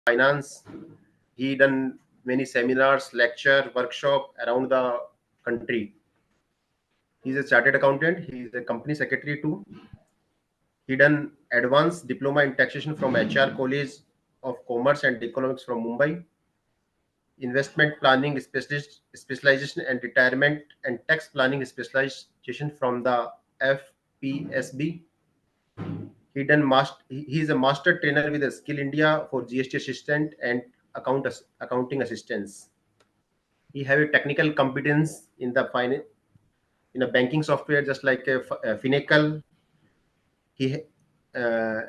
finance. He done many seminars, lecture, workshop around the country. He's a chartered accountant. He is a company secretary too. He done advanced diploma in taxation from HR College of Commerce and Economics from Mumbai. Investment planning specialization and retirement and tax planning specialization from the FPSB. He is a master trainer with a Skill India for GST assistant and accounting assistance. He have a technical competence in the finance in a banking software just like a Finacle. He uh,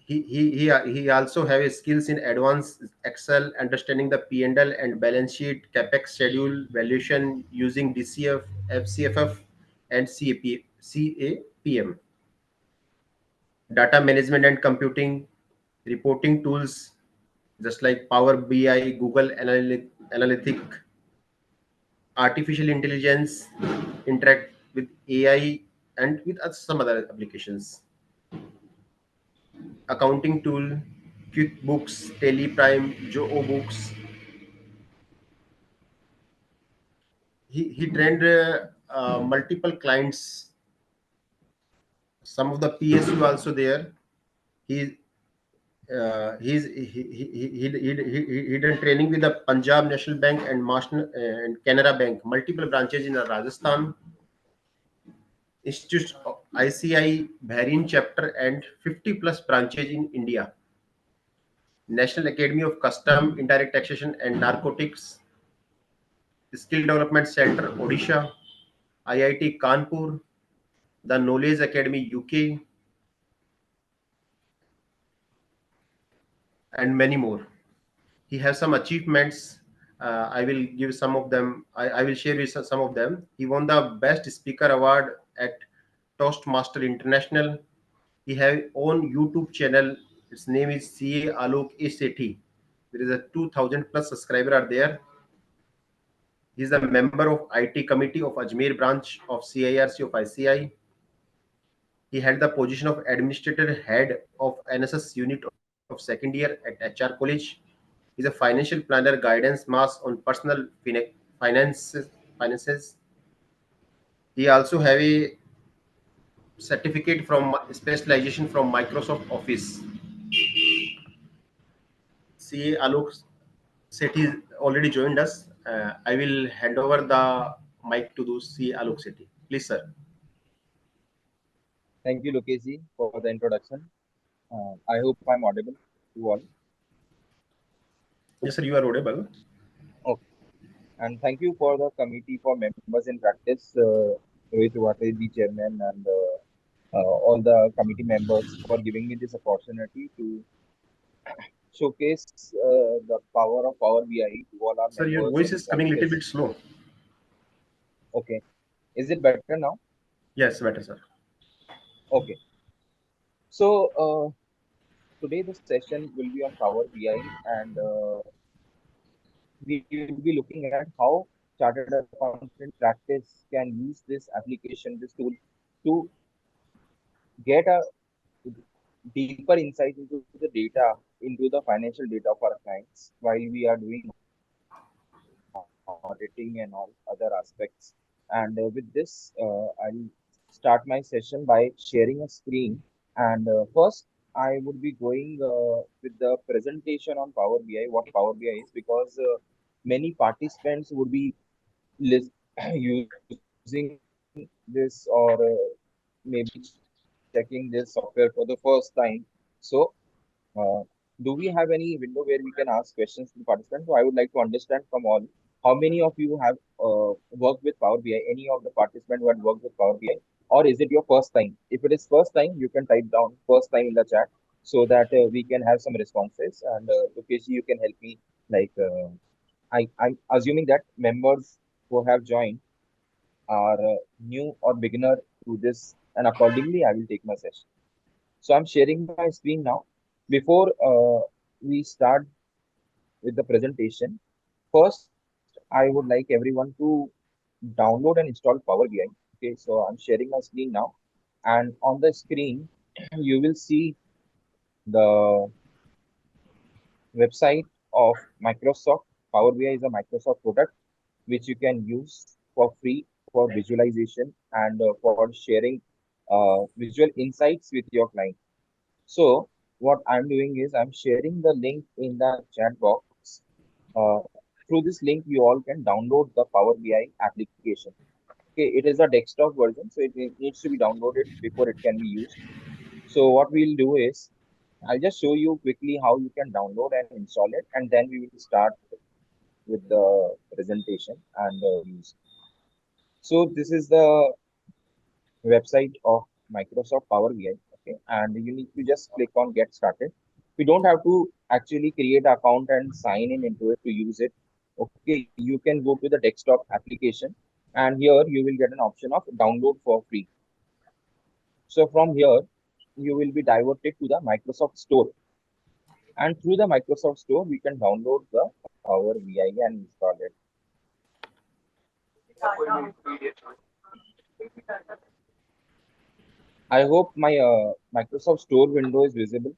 he also have a skills in advanced Excel, understanding the P&L and balance sheet, capex schedule, valuation using DCF, FCFF, and CAPM, data management and computing, reporting tools just like Power BI, Google Analytic, artificial intelligence, interact with AI, and with some other applications. Accounting tool, QuickBooks, TelePrime, Joe Books. He trained multiple clients. Some of the PSU also there. He he done training with the Punjab National Bank and and Canara Bank, multiple branches in Rajasthan, Institute of ICI, Bahrain chapter, and 50 plus branches in India. National Academy of Custom, Indirect Taxation and Narcotics, Skill Development Center, Odisha, IIT Kanpur, the Knowledge Academy, UK, and many more. He has some achievements. I will give some of them. I will share with some of them. He won the Best Speaker Award at Toastmaster International. He have own YouTube channel. Its name is CA Alok A Sethi. There is a 2,000 plus subscriber are there. He is a member of IT committee of Ajmer branch of CIRC of ICI. He held the position of administrator head of NSS unit of second year at HR College. He is a financial planner, guidance mass on personal finances. He also have a certificate from specialization from Microsoft Office. CA Alok Sethi already joined us. I will hand over the mic to the CA Alok Sethi. Please, sir. Thank you, Lokesh, for the introduction. I hope I'm audible to all. Yes, sir, you are audible. Okay. And thank you for the committee for members in practice, Rohit Wate, the chairman, and all the committee members for giving me this opportunity to showcase the power of Power BI to all our Sir, your members voice in is coming a little bit practice. slow. Okay. Is it better now? Yes, better, sir. Okay. So today the session will be on Power BI, and we will be looking at how chartered accountant practice can use this application, this tool, to get a deeper insight into the data, into the financial data of our clients while we are doing auditing and all other aspects. And with this, I'll start my session by sharing a screen. And first, I would be going with the presentation on Power BI, what Power BI is, because many participants would be using this or maybe checking this software for the first time. So, uh, do we have any window where we can ask questions to the participants? So, I would like to understand from all how many of you have worked with Power BI, any of the participants who had worked with Power BI, or is it your first time? If it is first time, you can type down first time in the chat so that we can have some responses. And Lokesh, you can help me. Like, I'm assuming that members who have joined are new or beginner to this, and accordingly, I will take my session. So I'm sharing my screen now. Before we start with the presentation, first, I would like everyone to download and install Power BI. Okay, so I'm sharing my screen now, and on the screen, you will see the website of Microsoft. Power BI is a Microsoft product which you can use for free for visualization and for sharing visual insights with your client. So what I'm doing is I'm sharing the link in the chat box. Through this link, you all can download the Power BI application. Okay, it is a desktop version, so it needs to be downloaded before it can be used. So what we'll do is I'll just show you quickly how you can download and install it, and then we will start with the presentation and use. So this is the website of Microsoft Power BI. Okay, and you need to just click on Get Started. You don't have to actually create an account and sign in into it to use it. Okay, you can go to the desktop application, and here you will get an option of download for free. So from here, you will be diverted to the Microsoft Store, and through the Microsoft Store, we can download the Power BI and install it. I hope my Microsoft Store window is visible.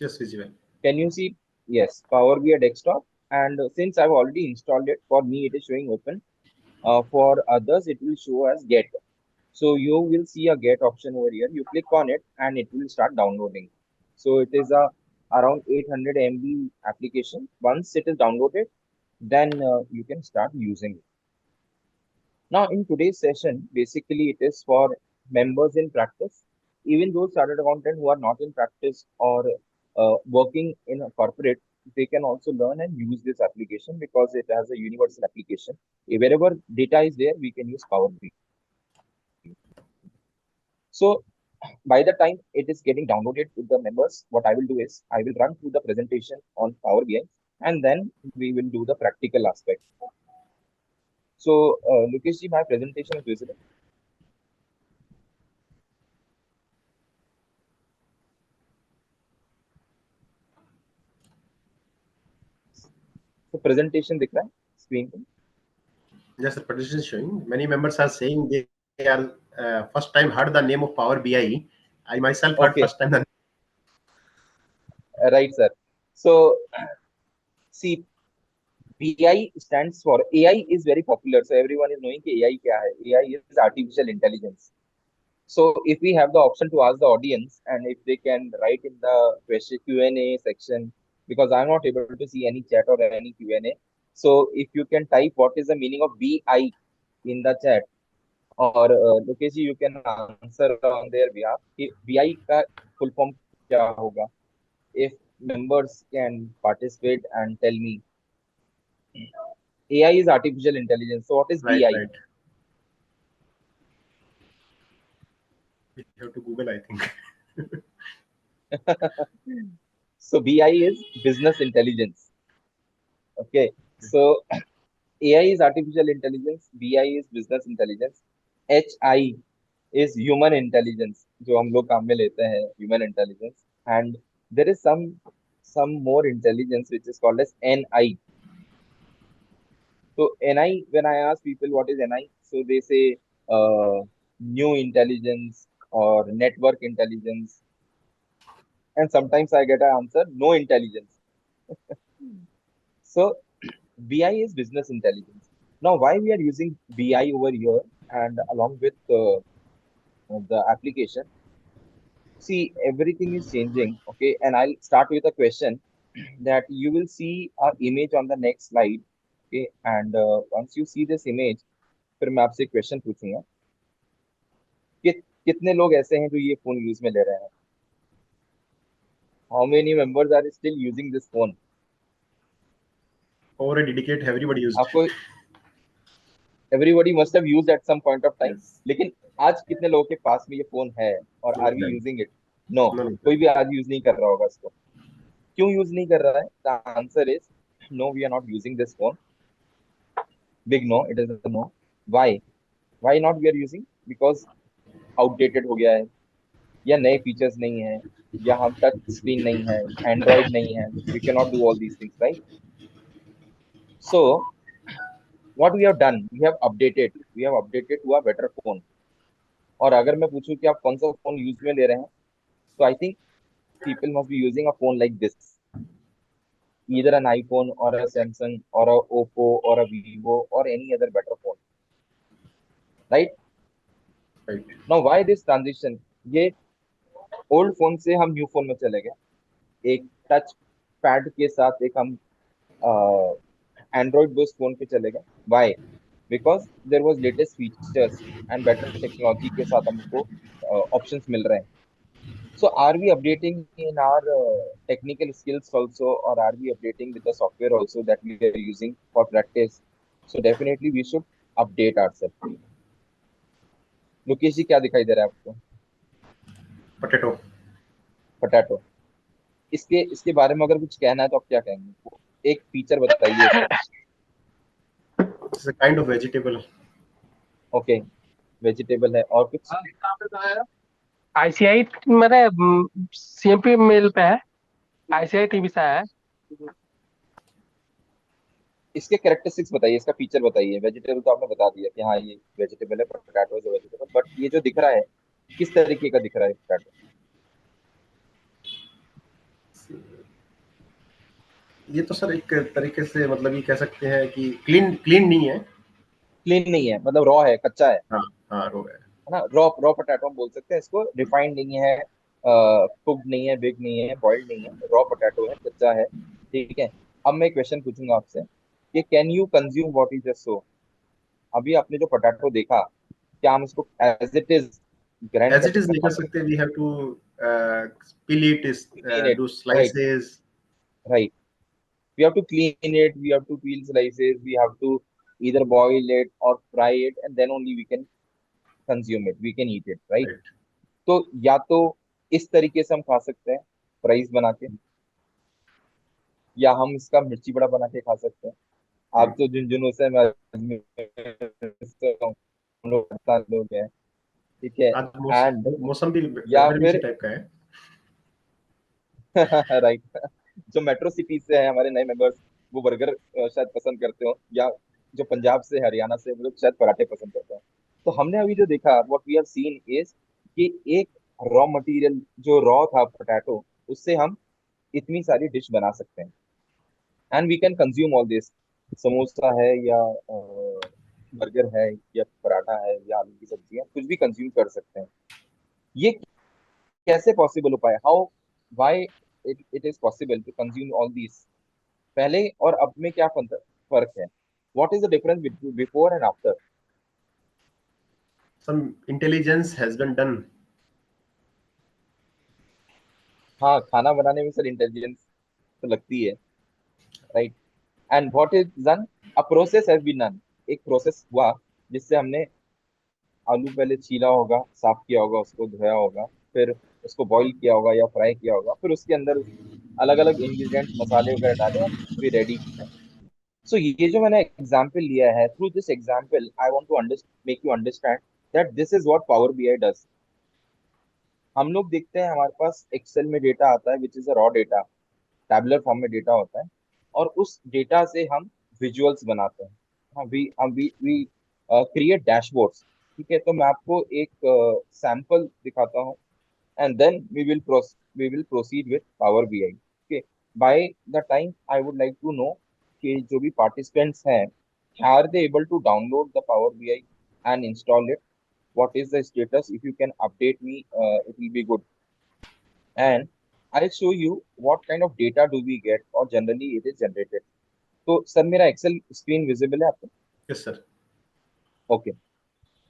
Yes, visible. Can you see? Yes, Power BI desktop. And since I've already installed it, for me it is showing open. For others, it will show as get. So you will see a get option over here. You click on it and it will start downloading. So it is a around 800 MB application. Once it is downloaded, then you can start using it. Now, in today's session, basically it is for members in practice, even those chartered accountant who are not in practice or working in a corporate, they can also learn and use this application because it has a universal application. Wherever data is there, we can use Power BI. So by the time it is getting downloaded with the members, what I will do is I will run through the presentation on Power BI and then we will do the practical aspect. So, Lukesh ji, my presentation is visible. So presentation दिख रहा है screen पे? Yes, the presentation is showing. Many members are saying they are first time heard the name of Power BI. I myself heard first time Okay, the right, sir. So see, BI stands for AI is very popular. So everyone is knowing कि AI क्या है? AI is artificial intelligence. So if we have the option to ask the audience and if they can write in the question Q&A section, because I'm not able to see any chat or any Q&A. So if you can type what is the meaning of BI in the chat, or Lokesh ji, you can answer on their behalf कि BI का full form क्या होगा? If members can participate and tell me, AI is artificial intelligence. So what is right, BI? right. We have to Google, I think. So BI is business intelligence. Okay. So AI is artificial intelligence. BI is business intelligence. HI is human intelligence, जो हम लोग काम में लेते हैं, human intelligence. And there is some more intelligence which is called as NI. So NI, when I ask people what is NI, so they say new intelligence or network intelligence, and sometimes I get an answer no intelligence. So BI is business intelligence. Now, why we are using BI over here and along with the application? See, everything is changing. Okay, and I'll start with a question that you will see a image on the next slide. Okay, and once you see this image, फिर मैं आपसे question पूछूंगा कि कितने लोग ऐसे हैं जो ये फोन यूज में ले रहे हैं. How many members are still using this phone? Over a decade, everybody used. आपको everybody must have used at some point of time. Yes, लेकिन आज कितने लोगों के पास में ये फोन है और none are of we them. Using इट? No, None of them. कोई भी आज यूज नहीं कर रहा होगा इसको. क्यों यूज नहीं कर रहा है? The answer is no, we are not using this phone. Big no, it is a no. Why? Why not we are using? Because outdated हो गया है, या नए फीचर्स नहीं है, या हम टच स्क्रीन नहीं है, एंड्रॉइड नहीं है, we can not do all these things, right? So what we have done, we have updated to a better phone. और अगर मैं पूछूं कि आप कौन सा फोन यूज में ले रहे हैं, तो I think people must be using a phone like this. either an iPhone or a Samsung or a Oppo or a Vivo or any other better phone, right? Right. Now, why this transition? ये old phone से हम new phone में चले गए, एक touch pad के साथ एक हम एंड्रॉइड बेस्ड फोन पे चले गए। Why? Because there was latest features and better technology के साथ हमको ऑप्शंस मिल रहे हैं। So are we updating in our technical skills also, or are we updating with the software also that we are using for practice? So definitely we should update ourselves. Mukesh ji क्या दिखाई दे रहा है आपको? Potato. पोटैटो। इसके इसके बारे में अगर कुछ कहना है तो आप क्या कहेंगे? एक फीचर बताइए इसका। It's a kind of vegetable. Okay, vegetable है, और कुछ? आईसीआई मेरे सीएमपी मेल पे है, आईसीआई टीवी से है। इसके कैरेक्टरिस्टिक्स बताइए, इसका फीचर बताइए। वेजिटेबल तो आपने बता दिया कि हाँ ये वेजिटेबल है, पोटैटो इज वेजिटेबल, बट ये जो दिख रहा है किस तरीके का दिख रहा है पोटैटो? ये तो सर एक तरीके से मतलब ये कह सकते हैं कि क्लीन क्लीन नहीं है। क्लीन नहीं है, मतलब रॉ है, कच्चा है हाँ, हाँ, रो है। है ना? रॉ रॉ पोटैटो हम बोल सकते हैं इसको। रिफाइंड नहीं है, कुक्ड नहीं है, बेक नहीं है, बॉइल्ड नहीं है, रॉ पोटैटो है, कच्चा है। ठीक है। अब मैं क्वेश्चन पूछूंगा आपसे कि can you consume what is just so? अभी आपने जो पोटैटो देखा, क्या हम इसको as it is grind as it is करके नहीं खा कर सकते सकते, we have to peel it, is हैं? Clean it, do right, slices. Right. We have to clean it, we have to peel slices, we have to either boil it or fry it, and then only we can consume it, we can eat it, right? Right. तो या तो इस तरीके से हम खा सकते हैं, फ्राइज बना के, या हम इसका मिर्ची बड़ा बना के खा सकते हैं। आप Right. तो झुंझुनू से, मैं अजमेर से हूं, हम लोग पाकिस्तान लोग हैं, ठीक है। आज एंड मौसम भी या वेदर भी इसी फिर टाइप का है। राइट, जो मेट्रो सिटी से है हमारे नए मेंबर्स, वो बर्गर शायद पसंद करते हो, या जो पंजाब से हरियाणा से, वो लोग शायद पराठे पसंद करते हैं। तो हमने अभी जो देखा, what we have seen is कि एक रॉ मटेरियल जो रॉ था पोटैटो, उससे हम इतनी सारी डिश बना सकते हैं, and we can consume all this. Samosa है या बर्गर है या पराठा है या आलू की सब्जी है, कुछ भी कंज्यूम कर सकते हैं। ये कैसे पॉसिबल हो पाया? How, why it it is possible to consume all this? पहले और अब में क्या फर्क है? What is the difference before and after? Some intelligence has been done. हाँ, खाना बनाने में सर इंटेलिजेंस तो लगती है, right? And what is done? A process has been done. एक प्रोसेस हुआ जिससे हमने आलू पहले छीला होगा, साफ किया होगा, उसको धोया होगा, फिर उसको बॉईल किया होगा या फ्राई किया होगा, फिर उसके अंदर अलग अलग इंग्रेडिएंट्स मसाले वगैरह डाले और भी रेडी है। सो ये जो मैंने एग्जांपल लिया है, through this example I want to make you understand that this is what Power BI does. हम लोग देखते हैं हमारे पास एक्सेल में डेटा आता है which is a raw data, tabular form में डेटा होता है, और उस डेटा से हम विजुअल्स बनाते हैं। हाँ, वी क्रिएट डैशबोर्ड्स। ठीक है, तो मैं आपको एक सैंपल दिखाता हूँ, and then we will proceed with Power BI. Okay. By the time I would like to know कि जो भी participants हैं, are they able to download the Power BI and install it? What is the status? If you can update me, it will be good. And I'll show you what kind of data do we get, or generally it is generated. तो sir मेरा Excel screen visible है आपको? Yes, sir. Okay.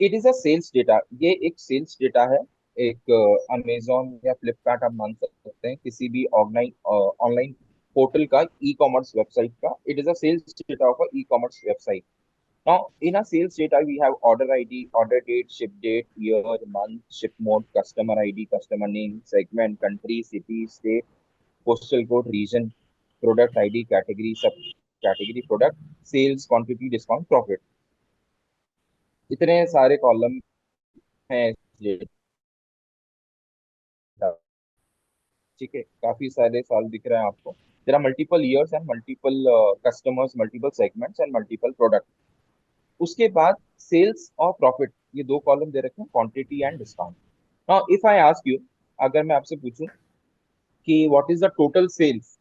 It is a sales data, ये एक sales data है। एक Amazon या फ्लिपकार्ट आप मान सकते हैं, किसी भी ऑनलाइन ऑनलाइन पोर्टल का, ई कॉमर्स वेबसाइट का। It is a sales data of a e commerce website. Now in a sales data we have order ID, order date, ship date, year, month, ship mode, customer ID, customer name, segment, country, city, state, postal code, region, product ID, category, sub category, product, sales, quantity, discount, profit. इतने सारे column हैं इस data। ठीक है, काफी सारे साल दिख रहे हैं आपको। There are multiple years and multiple customers, multiple segments and multiple product. उसके बाद सेल्स और प्रॉफिट, ये दो कॉलम दे रखे हैं, quantity and discount. Now if I ask you, अगर मैं आपसे पूछूं कि what is the total sales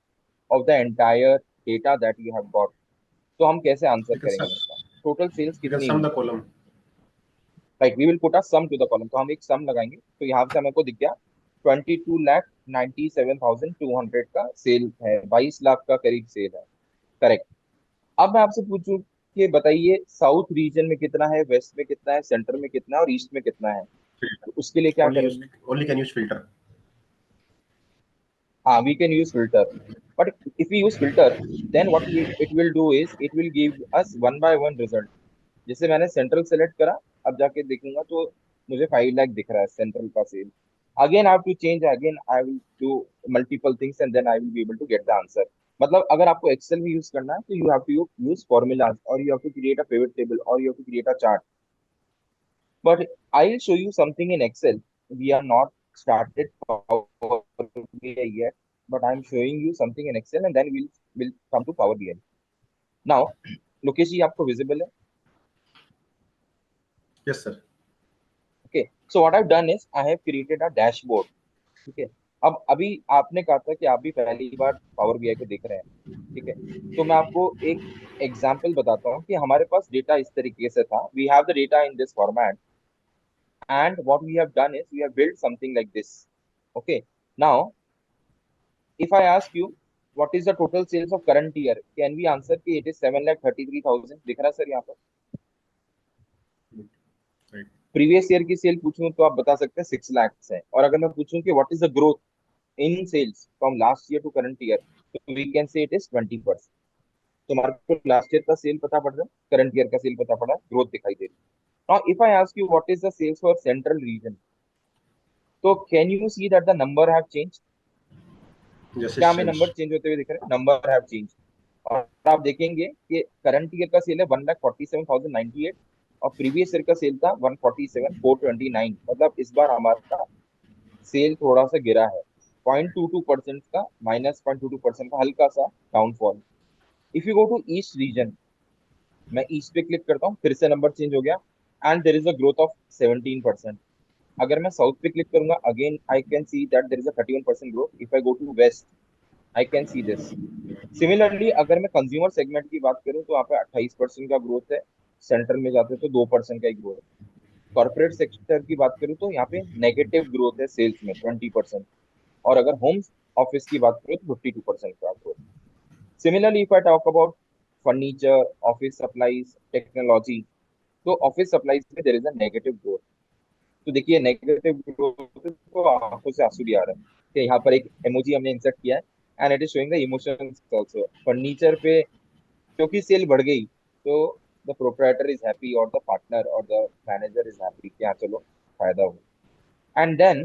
of the entire data that you have got. तो हम कैसे आंसर You can करेंगे sum. इसका? टोटल सेल्स You can कितनी sum हुई? the column. Right, we will put a sum to the column. तो हम एक सम लगाएंगे, तो यहाँ से हमको दिख गया 22,97,200 का सेल है, 22 लाख का करीब सेल है। करेक्ट। अब मैं आपसे पूछूं कि बताइए साउथ रीजन में कितना है, वेस्ट में कितना है, सेंटर में कितना है और ईस्ट में कितना है? Filter. तो उसके लिए क्या Only use करेंगे? only can use filter. हाँ, we can use filter, but if we use filter then what it will do is it will give us one by one result. जैसे मैंने सेंट्रल सेलेक्ट करा, अब जाके देखूंगा तो मुझे 5 लाख दिख रहा है सेंट्रल का sale. Again I have to change, again I will do multiple things and then I will be able to get the answer. मतलब अगर आपको एक्सेल में यूज करना है तो you have to use formulas और you have to create a pivot table और you have to create a chart. But I'll show you something in Excel. We are not started Power BI yet, but I'm showing you something in Excel, and then we'll come to Power BI. Now, Lokesh ji, आपको visible है? Yes, sir. Okay. So what I've done is I have created a dashboard. ठीक है। अब अभी आपने कहा था कि आप भी पहली बार पावर बीआई को देख रहे हैं, ठीक है। तो मैं आपको एक एग्जांपल बताता हूँ कि हमारे पास डेटा इस तरीके से था। We have the data in this format and what we have done is we have built something like this. Okay, now if I ask you what is the total sales of current year, can we answer कि it is 7,33,000 दिख रहा है sir यहाँ पर? Right. Previous year की cell पूछूं तो आप बता सकते हैं 6 लाख है। और अगर मैं पूछूं कि what is the growth in sales from last year to current year, तो we can say it is 20%। तो हमारे को लास्ट ईयर का सेल पता पड़ रहा है, करंट ईयर का सेल पता पड़ा, ग्रोथ दिखाई दे रही है। Now if I ask you what is the sales for central region, तो can you see that the number have change? Yes, क्या it's हमें नंबर changed. चेंज होते हुए दिख रहे हैं? Number have change. और आप देखेंगे कि करंट ईयर का सेल है 1,47,098 और प्रीवियस ईयर का सेल था 147,429। मतलब इस बार हमारा सेल थोड़ा सा गिरा है, 0.22% का, -0.22% का हल्का सा downfall. If you go to east region, मैं ईस्ट पे क्लिक करता हूँ, फिर से नंबर चेंज हो गया and there is a growth of 17%। अगर मैं साउथ पे क्लिक करूंगा, again I can see that there is a 31% growth. If I go to west, I can see this. Similarly अगर मैं कंज्यूमर सेगमेंट की बात करूं तो यहाँ पे 28% का ग्रोथ है, सेंटर में जाते हैं तो 2% का ही ग्रोथ है। कॉर्पोरेट सेक्टर की बात करूं तो यहाँ पे नेगेटिव ग्रोथ है सेल्स में 20%। और अगर होम ऑफिस की बात करूं तो 52% का growth. Similarly if I talk about furniture, office supplies, technology, तो ऑफिस सप्लाईज में there is a negative growth. तो देखिए नेगेटिव ग्रोथ तो आंखों से आंसू भी आ रहा है कि यहाँ पर एक इमोजी हमने इंसर्ट किया है and it is showing the emotions also. Furniture पे क्योंकि सेल बढ़ गई तो द प्रोप्राइटर इज हैप्पी और द पार्टनर और द मैनेजर इज हैप्पी कि हाँ चलो फायदा हो। And then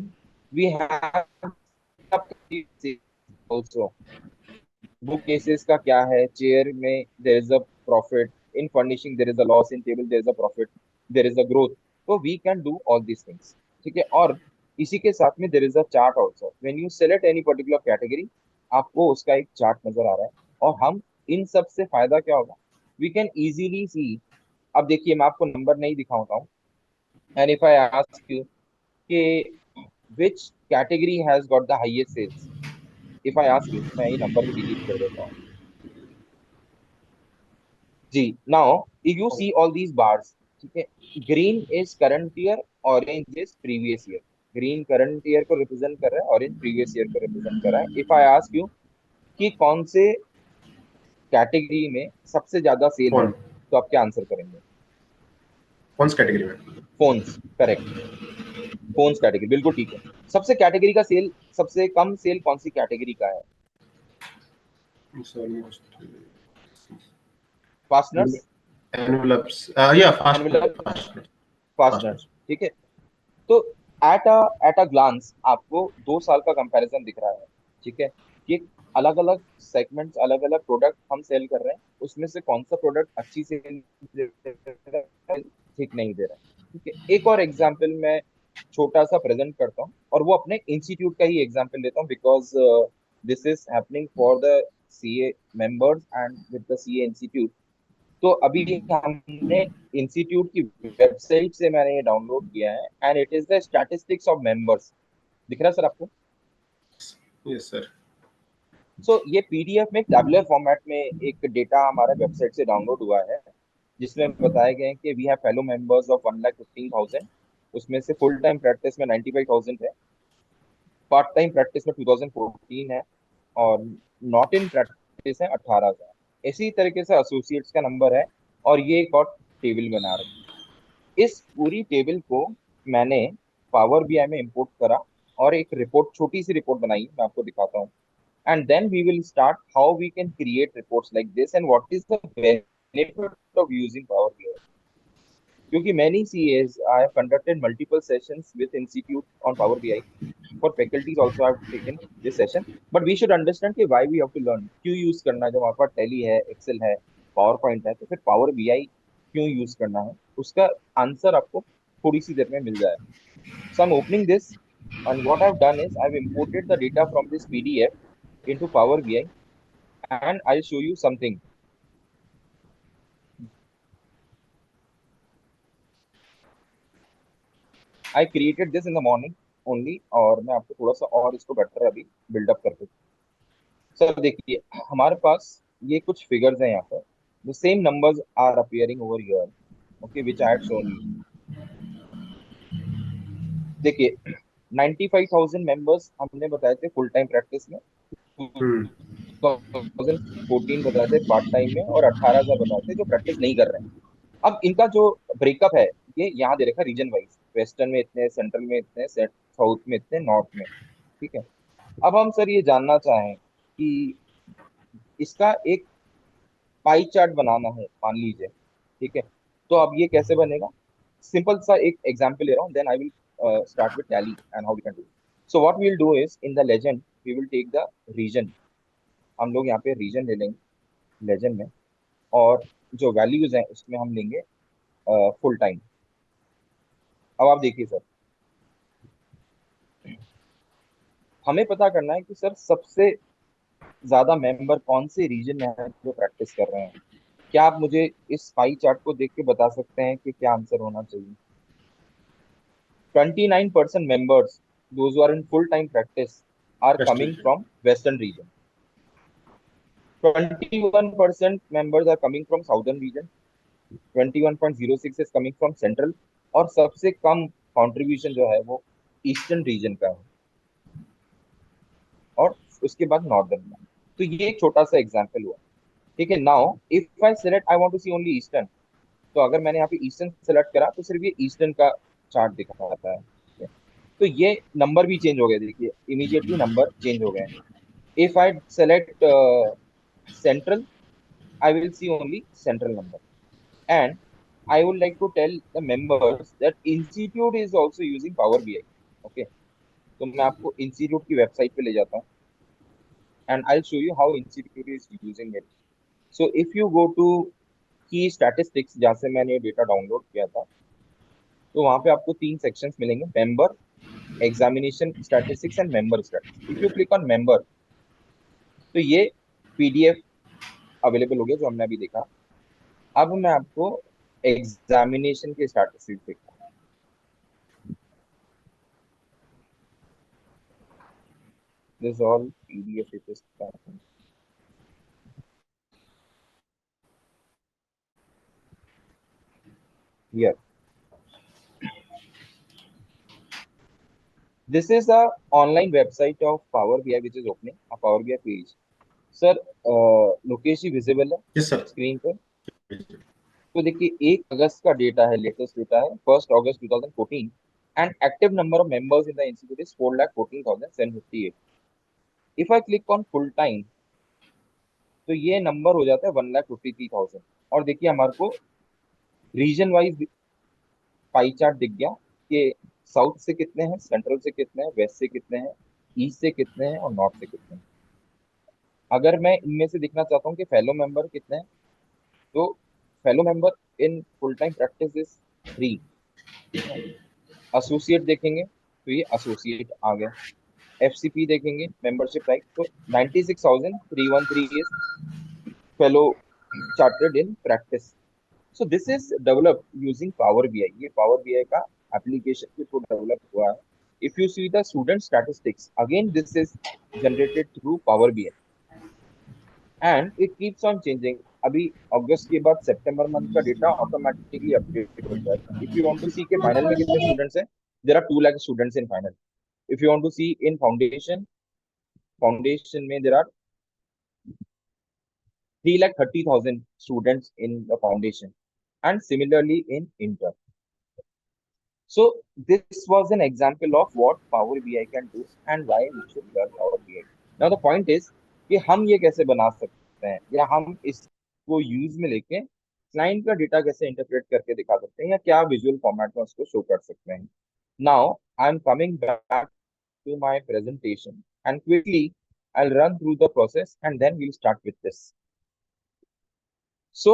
we have also book cases का क्या है, चेयर में there is a profit, in furnishing there is a loss, in table there is a profit, there is a growth. तो we can do all these things, ठीक है। और इसी के साथ में there is a chart also. When you select any particular category, आपको उसका एक चार्ट नजर आ रहा है। और हम इन सब से फायदा क्या होगा, वी कैन इजीली सी। अब देखिए मैं आपको नंबर नहीं दिखाता हूँ, and if I ask you कि which category has got the highest sales, if I ask you, मैं ये नंबर भी डिलीट कर देता हूँ जी। Now if you see all these bars, ठीक है, green is current year, orange is previous year. Green current year को रिप्रेजेंट कर रहा है, ऑरेंज प्रीवियस ईयर को रिप्रेजेंट कर रहा है। इफ आई आस्क यू कि कौन से कैटेगरी में सबसे ज्यादा सेल है, Phone. तो आप क्या आंसर करेंगे? Phones category में. Phones, correct. फोन्स कैटेगरी, बिल्कुल ठीक है। सबसे कैटेगरी का सेल, सबसे कम सेल कौन सी कैटेगरी का है? It's almost fasteners, envelopes. Yeah, fastener. Envelope, Fastener. Fastener. Fasteners, ठीक है। तो एट अ ग्लांस आपको 2 साल का कंपैरिजन दिख रहा है, ठीक है, कि अलग अलग सेगमेंट्स, अलग अलग प्रोडक्ट हम सेल कर रहे हैं, उसमें से कौन सा प्रोडक्ट अच्छी सेल दे रहा है, ठीक नहीं दे रहा है, ठीक है। एक और एग्जांपल मैं छोटा सा प्रेजेंट करता हूँ और वो अपने इंस्टीट्यूट का ही एग्जांपल लेता हूँ, because this is happening for the CA members and with the CA institute. तो अभी हमने इंस्टीट्यूट की वेबसाइट से मैंने ये डाउनलोड किया है and it is the statistics of members. दिख रहा है सर आपको? Yes, sir. सो ये पीडीएफ में टैबुलर फॉर्मेट में एक डेटा हमारे वेबसाइट से डाउनलोड हुआ है, जिसमें बताया गया है कि we have fellow members of 1,15,000। उसमें से फुल टाइम प्रैक्टिस में 95,000 है, पार्ट टाइम प्रैक्टिस में 2014 है, और नॉट इन प्रैक्टिस है 18,000। इसी तरीके से एसोसिएट्स का नंबर है, और ये एक और टेबल बना रखी है। इस पूरी टेबल को मैंने पावर बीआई में इंपोर्ट करा, और एक रिपोर्ट, छोटी सी रिपोर्ट बनाई, मैं आपको दिखाता हूँ। And then we will start how we can create reports like this and what is the benefit of using Power BI. क्योंकि many CAs I have conducted multiple sessions with institute on Power BI. For faculties also I have taken this session. But we should understand कि why we have to learn, क्यों use करना है। जब हमारे पास Tally है, Excel है, PowerPoint है, तो फिर Power BI क्यों use करना है, उसका आंसर आपको थोड़ी सी देर में मिल जाएगा। So I'm opening this, and what I've done is I've imported the data from this PDF into Power BI, and I'll show you something. I created this in the morning only, और मैं आपको थोड़ा सा और इसको better अभी buildup करके। Sir देखिए, हमारे पास ये कुछ फिगर्स हैं यहाँ पर। The same numbers are appearing over here, okay, which I had shown you. देखिए, 95,000 मेंबर्स हमने बताए थे फुल टाइम प्रैक्टिस में, हम्म 2014 बताए थे पार्ट टाइम में, और 18,000 बताए थे जो प्रैक्टिस नहीं कर रहे हैं। अब इनका जो ब्रेकअप है, ये यहाँ दे रखा है रीजन वाइज। वेस्टर्न में इतने, सेंट्रल में इतने, साउथ में इतने, नॉर्थ में। ठीक है। अब हम सर ये जानना चाहें कि इसका एक पाई चार्ट बनाना है, मान लीजिए। ठीक है। तो अब ये कैसे बनेगा? सिंपल सा एक एग्जांपल ले रहा हूँ, then I will start with Tally and how we can do. So what we will do is, in the legend we will take the region. हम लोग यहाँ पे रीजन ले लेंगे लेजेंड में, और जो वैल्यूज हैं उसमें हम लेंगे फुल टाइम। अब आप देखिए सर, हमें पता करना है कि सर सबसे ज्यादा मेंबर कौन से रीजन में है जो प्रैक्टिस कर रहे हैं। क्या आप मुझे इस पाई चार्ट को देख के बता सकते हैं कि क्या आंसर होना चाहिए? 29% members, those who are in full time practice, are coming western from western region. 21% members are coming from southern region. 21.06 is coming from central, और सबसे कम कंट्रीब्यूशन जो है वो ईस्टर्न रीजन का है, और उसके बाद नॉर्दर्न का। तो ये एक छोटा सा एग्जांपल हुआ। ठीक है। Now if I select, I want to see only eastern, तो अगर मैंने यहाँ पे ईस्टर्न सेलेक्ट करा तो सिर्फ ये ईस्टर्न का चार्ट दिखाता है। ठीक है? तो ये नंबर भी चेंज हो गया, देखिए इमीडिएटली नंबर चेंज हो गए। If I select central, I will see only central number. And I would like to tell the members that institute is also using Power BI. Okay, तो मैं आपको institute की website पे ले जाता हूँ, and I'll show you how institute is using it. So if you go to key statistics, जहाँ से मैंने डेटा डाउनलोड किया था, तो वहाँ पे आपको तीन सेक्शंस मिलेंगे: member, examination statistics and member statistics. If you click on member, तो ये पीडीएफ अवेलेबल हो गया जो हमने अभी देखा। अब मैं आपको एग्जामिनेशन के स्टैटिस्टिक्स दिखा। This all PDF it is here. This is the online website of Power BI which is opening a Power BI page. Sir Lokesh ji visible है यस सर स्क्रीन पे? तो देखिए 1 अगस्त का डेटा है, लेटेस्ट डेटा है, 1 अगस्त 2014, and active number of members in the institute is 4,14,758। If I click on full time, तो ये number हो जाता है 1,53,000। और देखिए हमारे को रीजन वाइज पाई चार्ट दिख गया कि साउथ से कितने हैं, सेंट्रल से कितने हैं, वेस्ट से कितने हैं, ईस्ट से कितने हैं, और नॉर्थ से कितने हैं। अगर मैं इनमें से देखना चाहता हूँ कि फेलो मेंबर कितने हैं, तो fellow member in full time practice is 3। ठीक है। एसोसिएट देखेंगे तो ये एसोसिएट आ गया। एफसीपी देखेंगे, मेंबरशिप टाइप, तो 96,313 is fellow chartered in practice. So this is developed using Power BI. ये पावर बीआई का एप्लीकेशन के थ्रू डेवलप हुआ है। If you see the student statistics, again this is generated through power BI. And it keeps on changing. अभी अगस्त के बाद सितंबर month का data automatically update होता है। इफ यू वांट टू सी के फाइनल में कितने स्टूडेंट्स हैं, there are 2 lakh students in final. If you want to see in foundation, foundation में there are 3,30,000 students in the foundation, and similarly in inter. So this was an example of what Power BI can do and why we should learn Power BI. Now the point is कि हम ये कैसे बना सकते हैं, या हम इसको यूज में लेके क्लाइंट का डेटा कैसे इंटरप्रेट करके दिखा सकते हैं, या क्या विजुअल फॉर्मेट में उसको शो कर सकते हैं। Now I am coming back to my presentation and quickly I'll run through the process and then we'll start with this. So,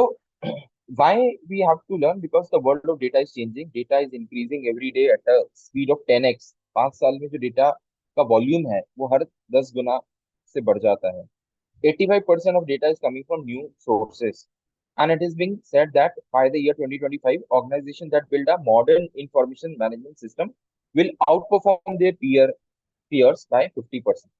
why we have to learn? Because the world of data is changing. Data is increasing every day at a speed of 10x. 5 साल में जो data का volume है वो हर 10 गुना से बढ़ जाता है। 85% of data is coming from new sources. And it is being said that by the year 2025, organizations that build a modern information management system will outperform their peers by 50%.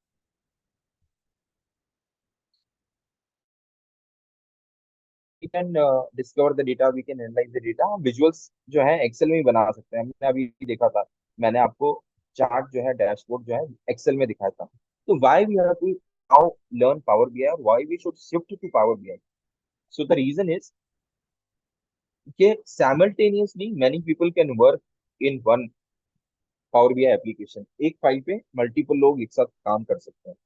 We can discover the data, we can analyze the data। हम visuals जो है Excel में ही बना सकते हैं। हमने अभी देखा था, मैंने आपको चार्ट जो है, डैशबोर्ड जो है एक्सेल में दिखाया था। तो why we have to now learn Power BI, और why we should shift to Power BI? So the reason is कि simultaneously many people can work in one Power BI application. एक file पे multiple लोग एक साथ काम कर सकते हैं।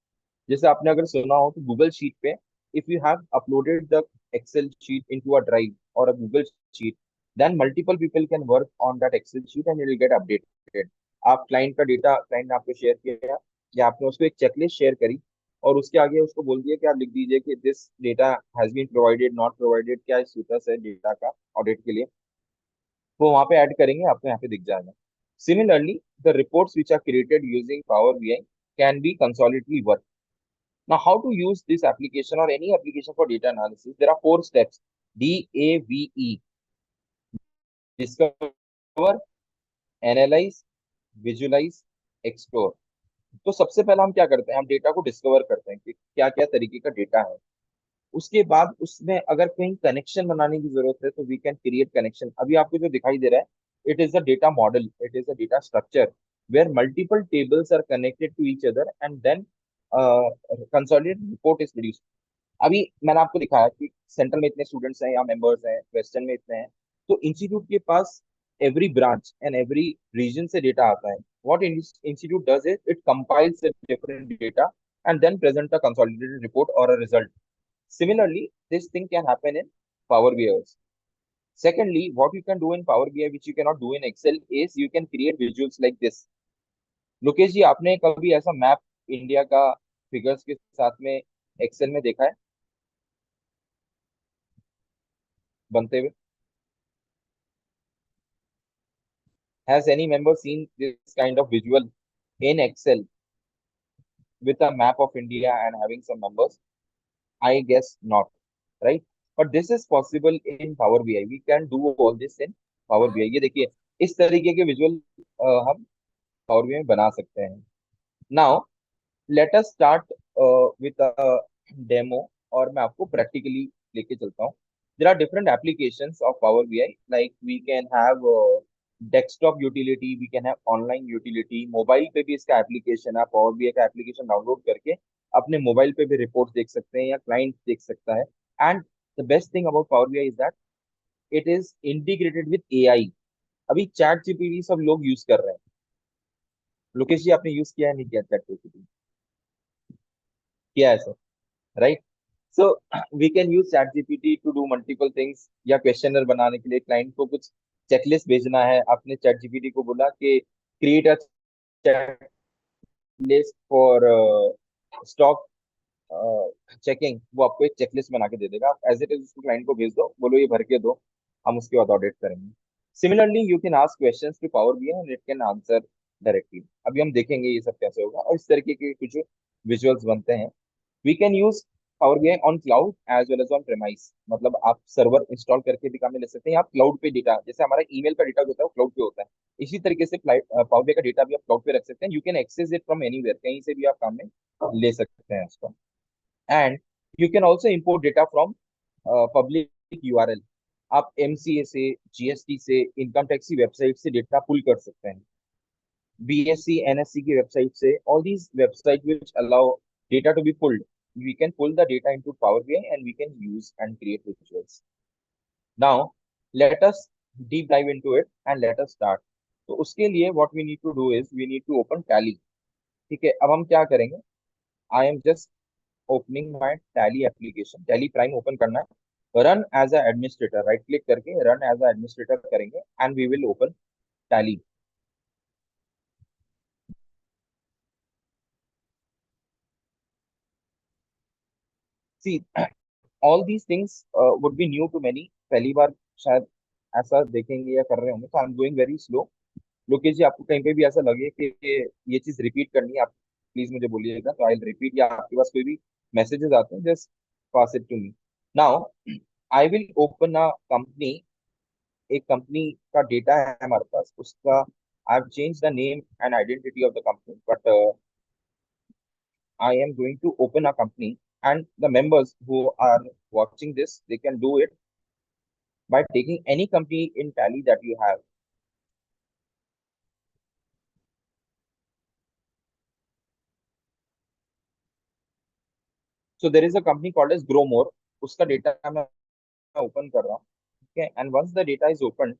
जैसे आपने अगर सुना हो तो गूगल शीट पे, if you have uploaded the Excel sheet into a drive और a Google sheet, then multiple people can work on that Excel sheet and it will get updated. आप क्लाइंट का डेटा, क्लाइंट ने आपको share किया, या आपने उसको एक चेकलिस्ट शेयर करी और उसके आगे उसको बोल दिया कि आप लिख दीजिए कि this data has been provided, not provided, क्या स्टेटस है डेटा का ऑडिट के लिए, वो वहां पे ऐड करेंगे, आपको यहाँ पे दिख जाएगा। Similarly the reports which are created using Power BI can be consolidated work. Now, how to use this application or any application for data analysis? There are 4 steps: DAVE: discover, analyze, visualize, explore। तो सबसे पहला हम क्या करते हैं, हम data को discover करते हैं कि क्या क्या तरीके का डेटा है। उसके बाद उसमें अगर कहीं कनेक्शन बनाने की जरूरत है तो वी कैन क्रिएट कनेक्शन। अभी आपको जो दिखाई दे रहा है, it is a data model, it is a data structure where multiple tables are connected to each other and then consolidated report is produced. अभी मैंने आपको दिखाया कि सेंट्रल में इतने स्टूडेंट्स हैं या मेंबर्स हैं, वेस्टर्न में इतने हैं। तो इंस्टीट्यूट के पास every branch and every region से डेटा आता है। What institute does is it compiles the different data and then present a consolidated report और a result. Similarly, this thing can happen in Power BI also. Secondly, what you can do in Power BI which you cannot do in Excel is you can create visuals like this. Lokesh ji, आपने कभी ऐसा map India का figures के साथ में Excel में देखा है बनते हुए? Has any member seen this kind of visual in Excel with a map of India and having some numbers? I guess not, right? But this is possible in Power BI. We can do all this in Power BI। ये देखिए, इस तरीके के visual हम power BI में बना सकते हैं। Now let us start with a demo, और मैं आपको प्रैक्टिकली लेके चलता हूँ। There are different applications of Power BI, like we can have desktop utility, we can have online utility. Mobile पे भी इसका एप्लीकेशन है, पावर बीआई का एप्लीकेशन डाउनलोड करके अपने मोबाइल पे भी रिपोर्ट देख सकते हैं या क्लाइंट देख सकता है। And the best thing about power BI is that it is integrated with AI. अभी चैट जीपीटी सब लोग यूज कर रहे हैं। लोकेश जी, आपने यूज किया है नहीं किया चैट जीपीटी? किया है sir, right? So we can use Chat GPT to do multiple things, या क्वेश्चनर बनाने के लिए क्लाइंट को कुछ चेकलिस्ट भेजना है, आपने चैट जीपीटी को बोला कि create a checklist for stock checking, वो आपको एक चेकलिस्ट बना के दे देगा। आप एज इट इज उसको क्लाइंट को भेज दो, बोलो ये भर के दो, हम उसके बाद ऑडिट करेंगे। Similarly you can ask questions to Power BI and it can answer directly. अभी हम देखेंगे ये सब कैसे होगा, और इस तरीके के कुछ विजुअल्स बनते हैं। We can use Power BI on cloud as well as on premise. मतलब आप सर्वर इंस्टॉल करके भी काम में ले सकते हैं। आप क्लाउड पे डेटा, जैसे हमारा ईमेल का डेटा होता है वो क्लाउड पे होता है, इसी तरीके से पावर बीआई का डेटा भी आप क्लाउड पे रख सकते हैं। You can access it from anywhere, कहीं से भी आप काम में ले सकते हैं उसको। And You can also import data from public URL. आप MCA से, GST से, इनकम टैक्स की वेबसाइट से डेटा पुल कर सकते हैं, BSC NSC की वेबसाइट से, all these websites which allow data to be pulled, we can pull the data into Power BI and we can use and create visuals. Now let us deep dive into it and let us start. तो उसके लिए what we need to do is we need to open Tally. ठीक है, अब हम क्या करेंगे? I am just opening my Tally application. Tally Prime open करना है, run as a administrator, right click करके run as a administrator करेंगे and we will open Tally. See, all these things would be new to many. पहली बार शायद ऐसा देखेंगे या कर रहे होंगे, तो I am going very slow. Lokesh ji, आपको कहीं पे भी ऐसा लगे कि ये चीज रिपीट करनी है, आप प्लीज मुझे बोलिएगा, तो आई रिपीट, या आपके पास कोई भी मैसेजेस आते हैं, just pass it to me. Now I will open a company. एक कंपनी का डेटा है हमारे पास, उसका I have change the name and identity of the company, but I am going to open a company, and the members who are watching this, they can do it by taking any company in Tally that you have. So there is a company called as Grow More. उसका data मैं open कर रहा हूँ. Okay, and once the data is opened,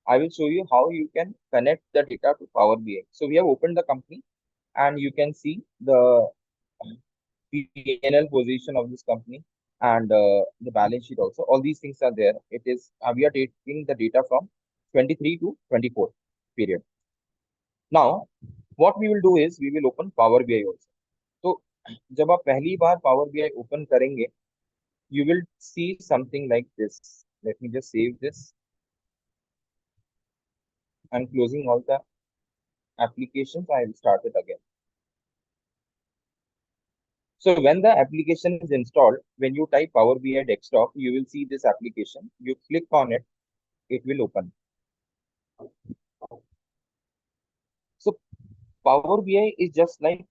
I will show you how you can connect the data to Power BI. So we have opened the company, and you can see the P&L position of this company and the balance sheet also. All these things are there. It is we are taking the data from 23 to 24 period. Now, what we will do is we will open Power BI also. तो जब आप पहली बार Power BI open करेंगे, you will see something like this. Let me just save this. I'm closing all the applications. I will start it again. So when the application is installed, when you type Power BI desktop, you will see this application. You click on it, it will open. So Power BI is just like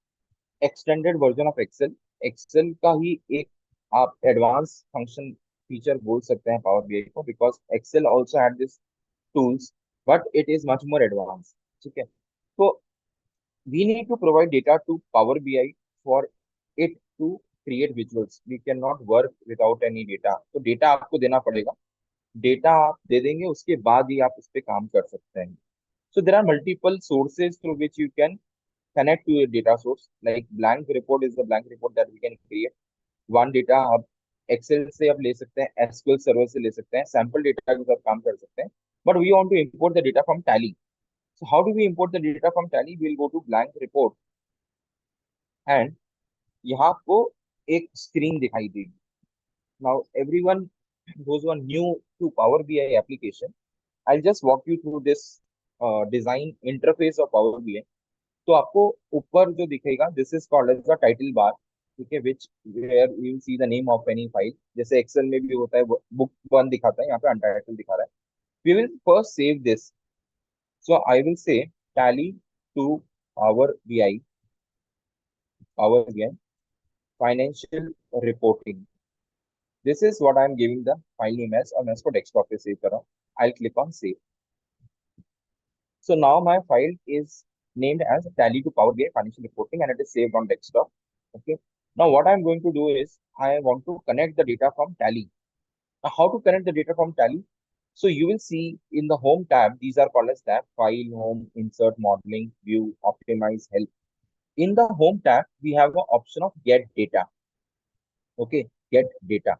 extended version of Excel. Excel का ही एक आप advanced function feature बोल सकते हैं Power BI को, because Excel also had this tools, but it is much more advanced. ठीक है, तो we need to provide data to Power BI for it to create visuals. We cannot work without any data. तो data आपको देना पड़ेगा. Data आप दे देंगे, उसके बाद ही आप उस पर काम कर सकते हैं. So there are multiple sources through which you can connect to your data source. Like blank report is the blank report that we can create. One data आप Excel से आप ले सकते हैं, SQL server से ले सकते हैं, sample data के साथ काम कर सकते हैं. But we want to import the data from Tally. So how do we import the data from Tally? We'll go to blank report, and यहाँ आपको एक screen दिखाई देगी. Now everyone, those who are new to Power BI application, I'll just walk you through this design interface of Power BI. तो आपको ऊपर जो दिखेगा, this is called as the title bar. ठीक है, which where you will see the name of any file. जैसे Excel में भी होता है, बुक वन दिखाता है, यहाँ पे अनटाइटल दिखा रहा है. We will first save this. So I will say Tally to Power BI financial reporting. This is what I am giving the file name as, और मैं इसको डेस्कटॉप पे सेव कर रहा हूँ. I click on save. So now my file is named as Tally to Power BI Financial Reporting, and it is saved on desktop. Okay. Now what I'm going to do is I want to connect the data from Tally. Now how to connect the data from Tally? So you will see in the Home tab, these are called as tab: File, Home, Insert, Modeling, View, Optimize, Help. In the Home tab, we have an option of Get Data. Okay, Get Data.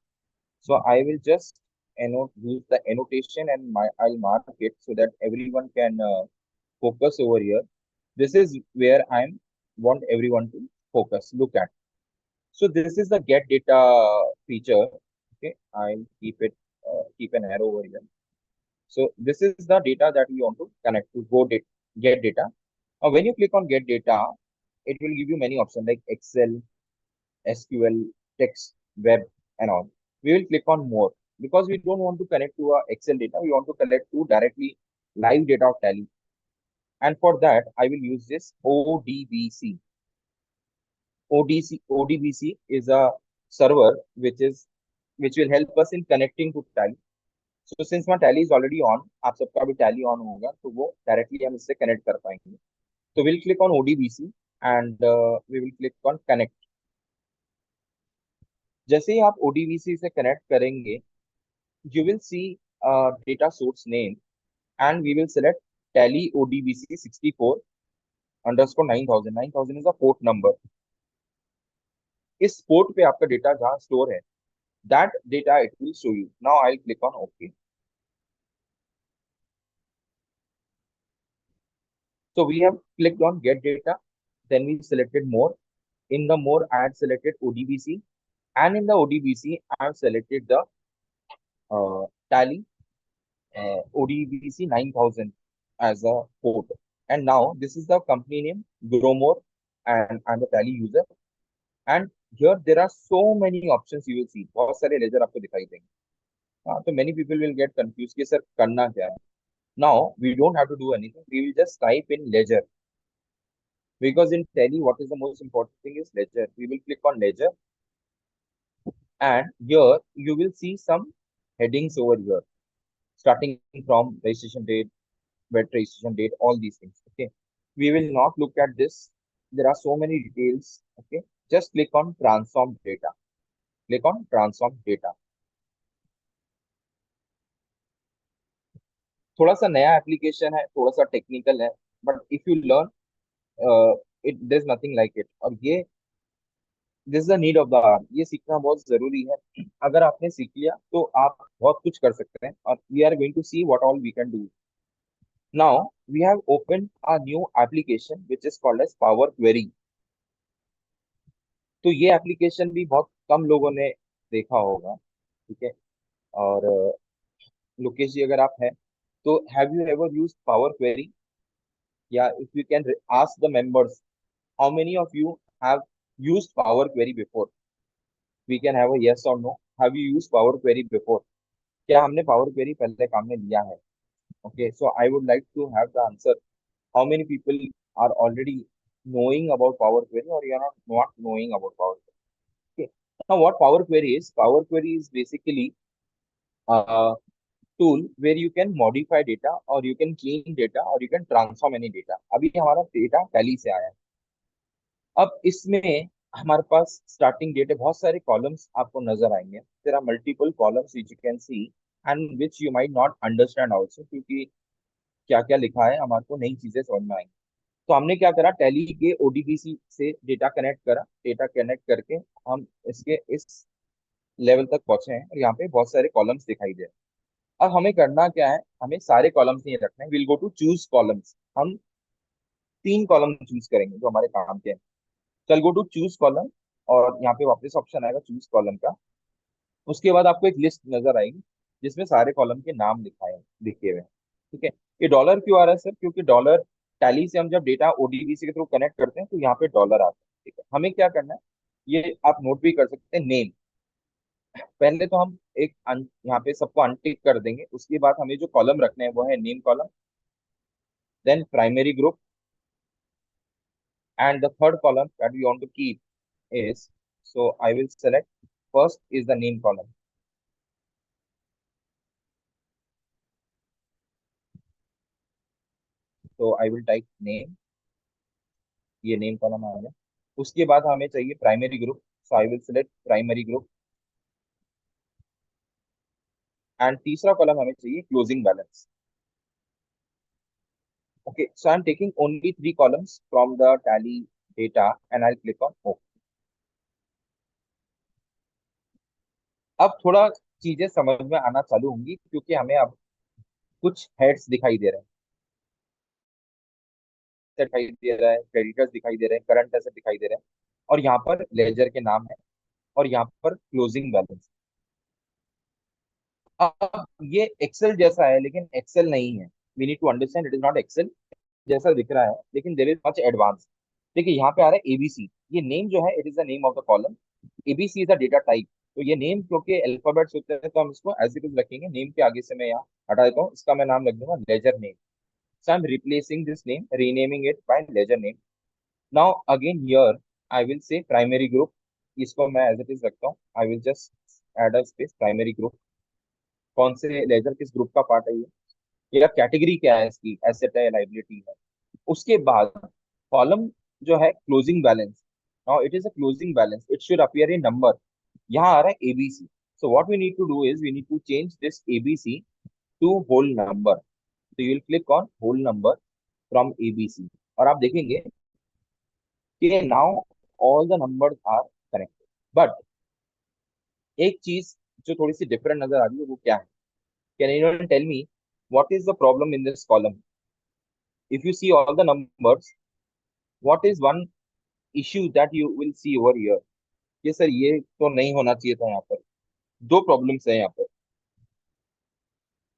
So I will just use the annotation, and I'll mark it so that everyone can focus over here. This is where I want everyone to focus, look at. So this is the get data feature. Okay, I'll keep an arrow over here. So this is the data that we want to connect to get data. Now when you click on get data, it will give you many options like Excel, SQL, text, web, and all. We will click on more because we don't want to connect to our Excel data. We want to connect to directly live data of Tally. And for that, I will use this ODBC. ODBC is a server which will help us in connecting to Tally. So since my Tally is already on, आप सबका भी Tally on होगा, तो वो directly हम इससे connect कर पाएंगे. So we'll click on ODBC and we will click on connect. जैसे ही आप ODBC से connect करेंगे, you will see data source name and we will select Tally ODBC 64 underscore 9000. 9000 is a port number. इस port पे आपका data जहाँ store है, that data it will show you. Now I'll click on OK. So we have clicked on get data, then we selected more. In the more, I had selected ODBC, and in the ODBC, I have selected the Tally ODBC 9000 as a port. And now this is the company name, Gromore, and I'm the Tally user. And here there are so many options you will see. बहुत सारे ledger आपको दिखाई देंगे. So many people will get confused कि sir करना क्या है. Now we don't have to do anything. We will just type in ledger. Because in Tally, what is the most important thing is ledger. We will click on ledger, and here you will see some headings over here, starting from registration date, wet registration date, all these things. Okay, we will not look at this. There are so many details. Okay, just click on transform data. Click on transform data. थोड़ा सा नया application है, थोड़ा सा technical है, but if you learn it there is nothing like it. और ये this is the need of the hour. ये सीखना बहुत जरूरी है. अगर आपने सीख लिया तो आप बहुत कुछ कर सकते हैं. और we are going to see what all we can do. Now we have open a new application which is called as Power Query. तो ये एप्लीकेशन भी बहुत कम लोगों ने देखा होगा. ठीक है. और लोकेश जी अगर आप हैं तो have you ever used Power Query? या if you can ask the members, how many of you have used Power Query before? We can have a yes or no. Have you used Power Query before? क्या हमने Power Query पहले काम में लिया है? Okay, so I would like to have the answer. How many people are already knowing about Power Query, or you are not knowing about Power Query? Okay. Now, what Power Query is? Power Query is basically a tool where you can modify data, or you can clean data, or you can transform any data. अभी हमारा data Tally से आया है. अब इसमें हमारे पास starting date है. बहुत सारे कॉलम्स आपको नजर आएंगे. There are multiple columns which you can see and which you might not understand also, क्योंकि क्या क्या लिखा है हमारे को नई चीजें समझ में आएंगी. तो हमने क्या करा, टैली के ओडीबीसी से डेटा कनेक्ट करा. डेटा कनेक्ट करके हम इसके इस लेवल तक पहुंचे हैं और यहाँ पे बहुत सारे कॉलम्स दिखाई दे रहे हैं. अब हमें करना क्या है, हमें सारे कॉलम्स नहीं रखना है. Will go to choose columns. हम 3 कॉलम चूज करेंगे जो हमारे काम के हैं. चल गो टू चूज कॉलम, और यहाँ पे वापस ऑप्शन आएगा चूज कॉलम का. उसके बाद आपको एक लिस्ट नजर आएगी जिसमें सारे कॉलम के नाम लिखे हुए हैं. ठीक है. ये डॉलर क्यों आ रहा है सर? क्योंकि डॉलर टैली से हम जब डेटा ओडीबीसी के थ्रू कनेक्ट करते हैं तो यहाँ पे डॉलर आता है. ठीक है. हमें क्या करना है, ये आप नोट भी कर सकते हैं. नेम पहले तो हम एक यहाँ पे सबको अनटिक कर देंगे. उसके बाद हमें जो कॉलम रखने हैं वो है name column, then primary group, and the third column that we want to keep is, so I will select first is the name column. So I will type name. ये name column आ गया. उसके बाद हमें चाहिए primary group. So I will select primary group. And तीसरा column हमें चाहिए closing balance. Okay, so I'm taking only 3 columns from the tally data and I'll click on OK. अब थोड़ा चीजें समझ में आना चालू होंगी क्योंकि हमें अब कुछ हेड्स दिखाई दे रहे हैं. दिखाई दे रहा है, क्रेडिटर्स दिखाई दे रहे हैं, करंट एसेट दिखाई दे रहे हैं, और यहाँ पर लेजर के नाम है, और यहाँ पर क्लोजिंग बैलेंस. अब ये एक्सेल जैसा है लेकिन एक्सेल नहीं है. We need to understand it is not Excel जैसा दिख रहा है, लेकिन देयर इज मच एडवांस. देखिए यहाँ पे आ रहा है एबीसी. ये नेम जो है it is the name of the column. ABC is a data type. तो ये नेम क्योंकि अल्फाबेट्स होते हैं तो हम इसको एज इट इज रखेंगे. नेम के आगे से मैं यहाँ हटा देता हूँ. इसका मैं नाम रख दूंगा ledger name. So I'm replacing this name, renaming it by ledger name. Now again here I will say primary group. इसको मैं एज इट इज रखता हूँ। I will just add a space primary group. कौन से laser किस group का part है ये, या कैटेगरी क्या है इसकी, एसेट है लाइबिलिटी है। उसके बाद कॉलम जो है closing balance, now it is a closing balance, it should appear in number. यहाँ आ रहा है ABC. So what we need to do is we need to change this ABC to whole number. तो you will click on whole number from ABC, और आप देखेंगे कि now all the numbers are connected. But एक चीज जो थोड़ी सी different नजर आ रही है वो क्या है? Can anyone tell me what is the problem in this column? If you see all the numbers, what is one issue that you will see over here? ये सर ये तो नहीं होना चाहिए था यहाँ पर। दो प्रॉब्लम्स है यहाँ पर।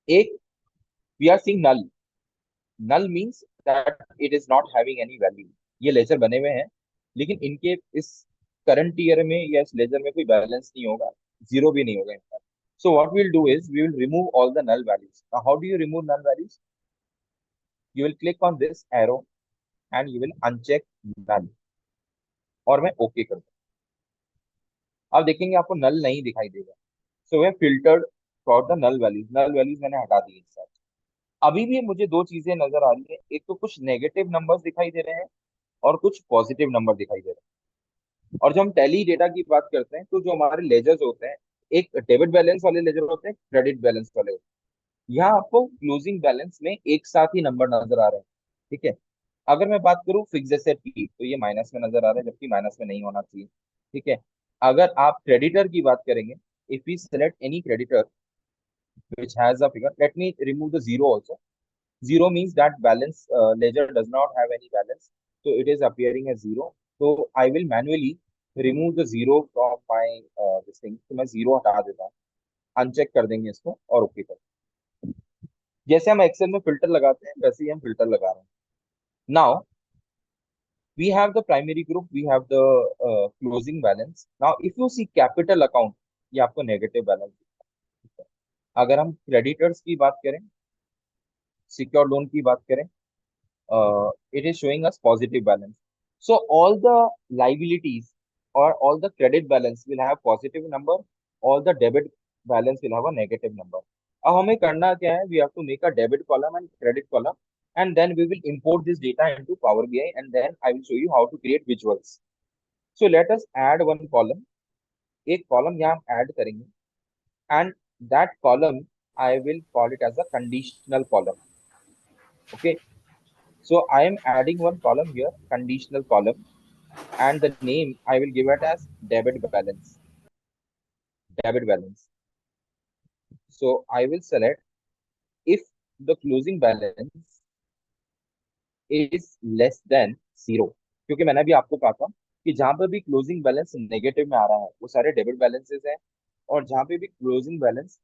एक, we are seeing null. Null means that it is not having any value. ये लेजर बने हुए हैं लेकिन इनके इस करंट ईयर में या इस लेजर में कोई बैलेंस नहीं होगा, जीरो भी नहीं होगा इनका। So what we will do is we will remove all the null values. How do you remove null values? You will click on this arrow and you will uncheck null, और मैं okay कर दूँ। अब देखेंगे आपको नल नहीं दिखाई देगा। So we filtered for the null values. Null values मैंने हटा दी इस साथ। अभी भी मुझे दो चीजें नजर आ रही है, एक तो कुछ नेगेटिव नंबर्स दिखाई दे रहे हैं और कुछ पॉजिटिव नंबर दिखाई दे रहे हैं। और जब हम टैली डेटा की बात करते हैं तो जो हमारे लेजर्स होते हैं, एक डेबिट बैलेंस वाले लेजर होते हैं, क्रेडिट बैलेंस वाले होते हैं। यहाँ आपको क्लोजिंग बैलेंस में एक साथ ही नंबर नजर आ रहे हैं। ठीक है। अगर मैं बात करूँ फिक्स एसेट की तो ये माइनस में नजर आ रहा है, जबकि माइनस में नहीं होना चाहिए। ठीक है। अगर आप क्रेडिटर की बात करेंगे, if we select any creditor which has a figure, let me remove the zero also. Zero means that balance ledger does not have any balance, so it is appearing as zero. So I will manually remove the zero from my this thing. तो मैं zero हटा देता हूँ, uncheck कर देंगे इसको और okay कर। जैसे हम एक्सेल में फिल्टर लगाते हैं वैसे ही हम फिल्टर लगा रहे हैं। Now we have the primary group, we have the closing balance. Now if you see capital account, ये आपको नेगेटिव बैलेंस। अगर हम क्रेडिटर्स की बात करें, सिक्योर लोन की बात करें, it is showing us positive balance. So all the liabilities or all the credit balance will have positive number, all the debit balance will have a negative number. अब हमें करना क्या है? We have to make a debit column and credit column, and then we will import this data into Power BI, and then I will show you how to create visuals. So let us add one column. एक column यहाँ हम add करेंगे, and that column I will call it as a conditional column. Okay. So I am adding one column here, conditional column, and the name I will give it as debit balance. Debit balance. So I will select if the closing balance is less than zero. क्योंकि मैंने अभी आपको कहा था कि जहां पर भी क्लोजिंग बैलेंस नेगेटिव में आ रहा है वो सारे डेबिट बैलेंसेस हैं, और जहां पे भी क्लोजिंग बैलेंस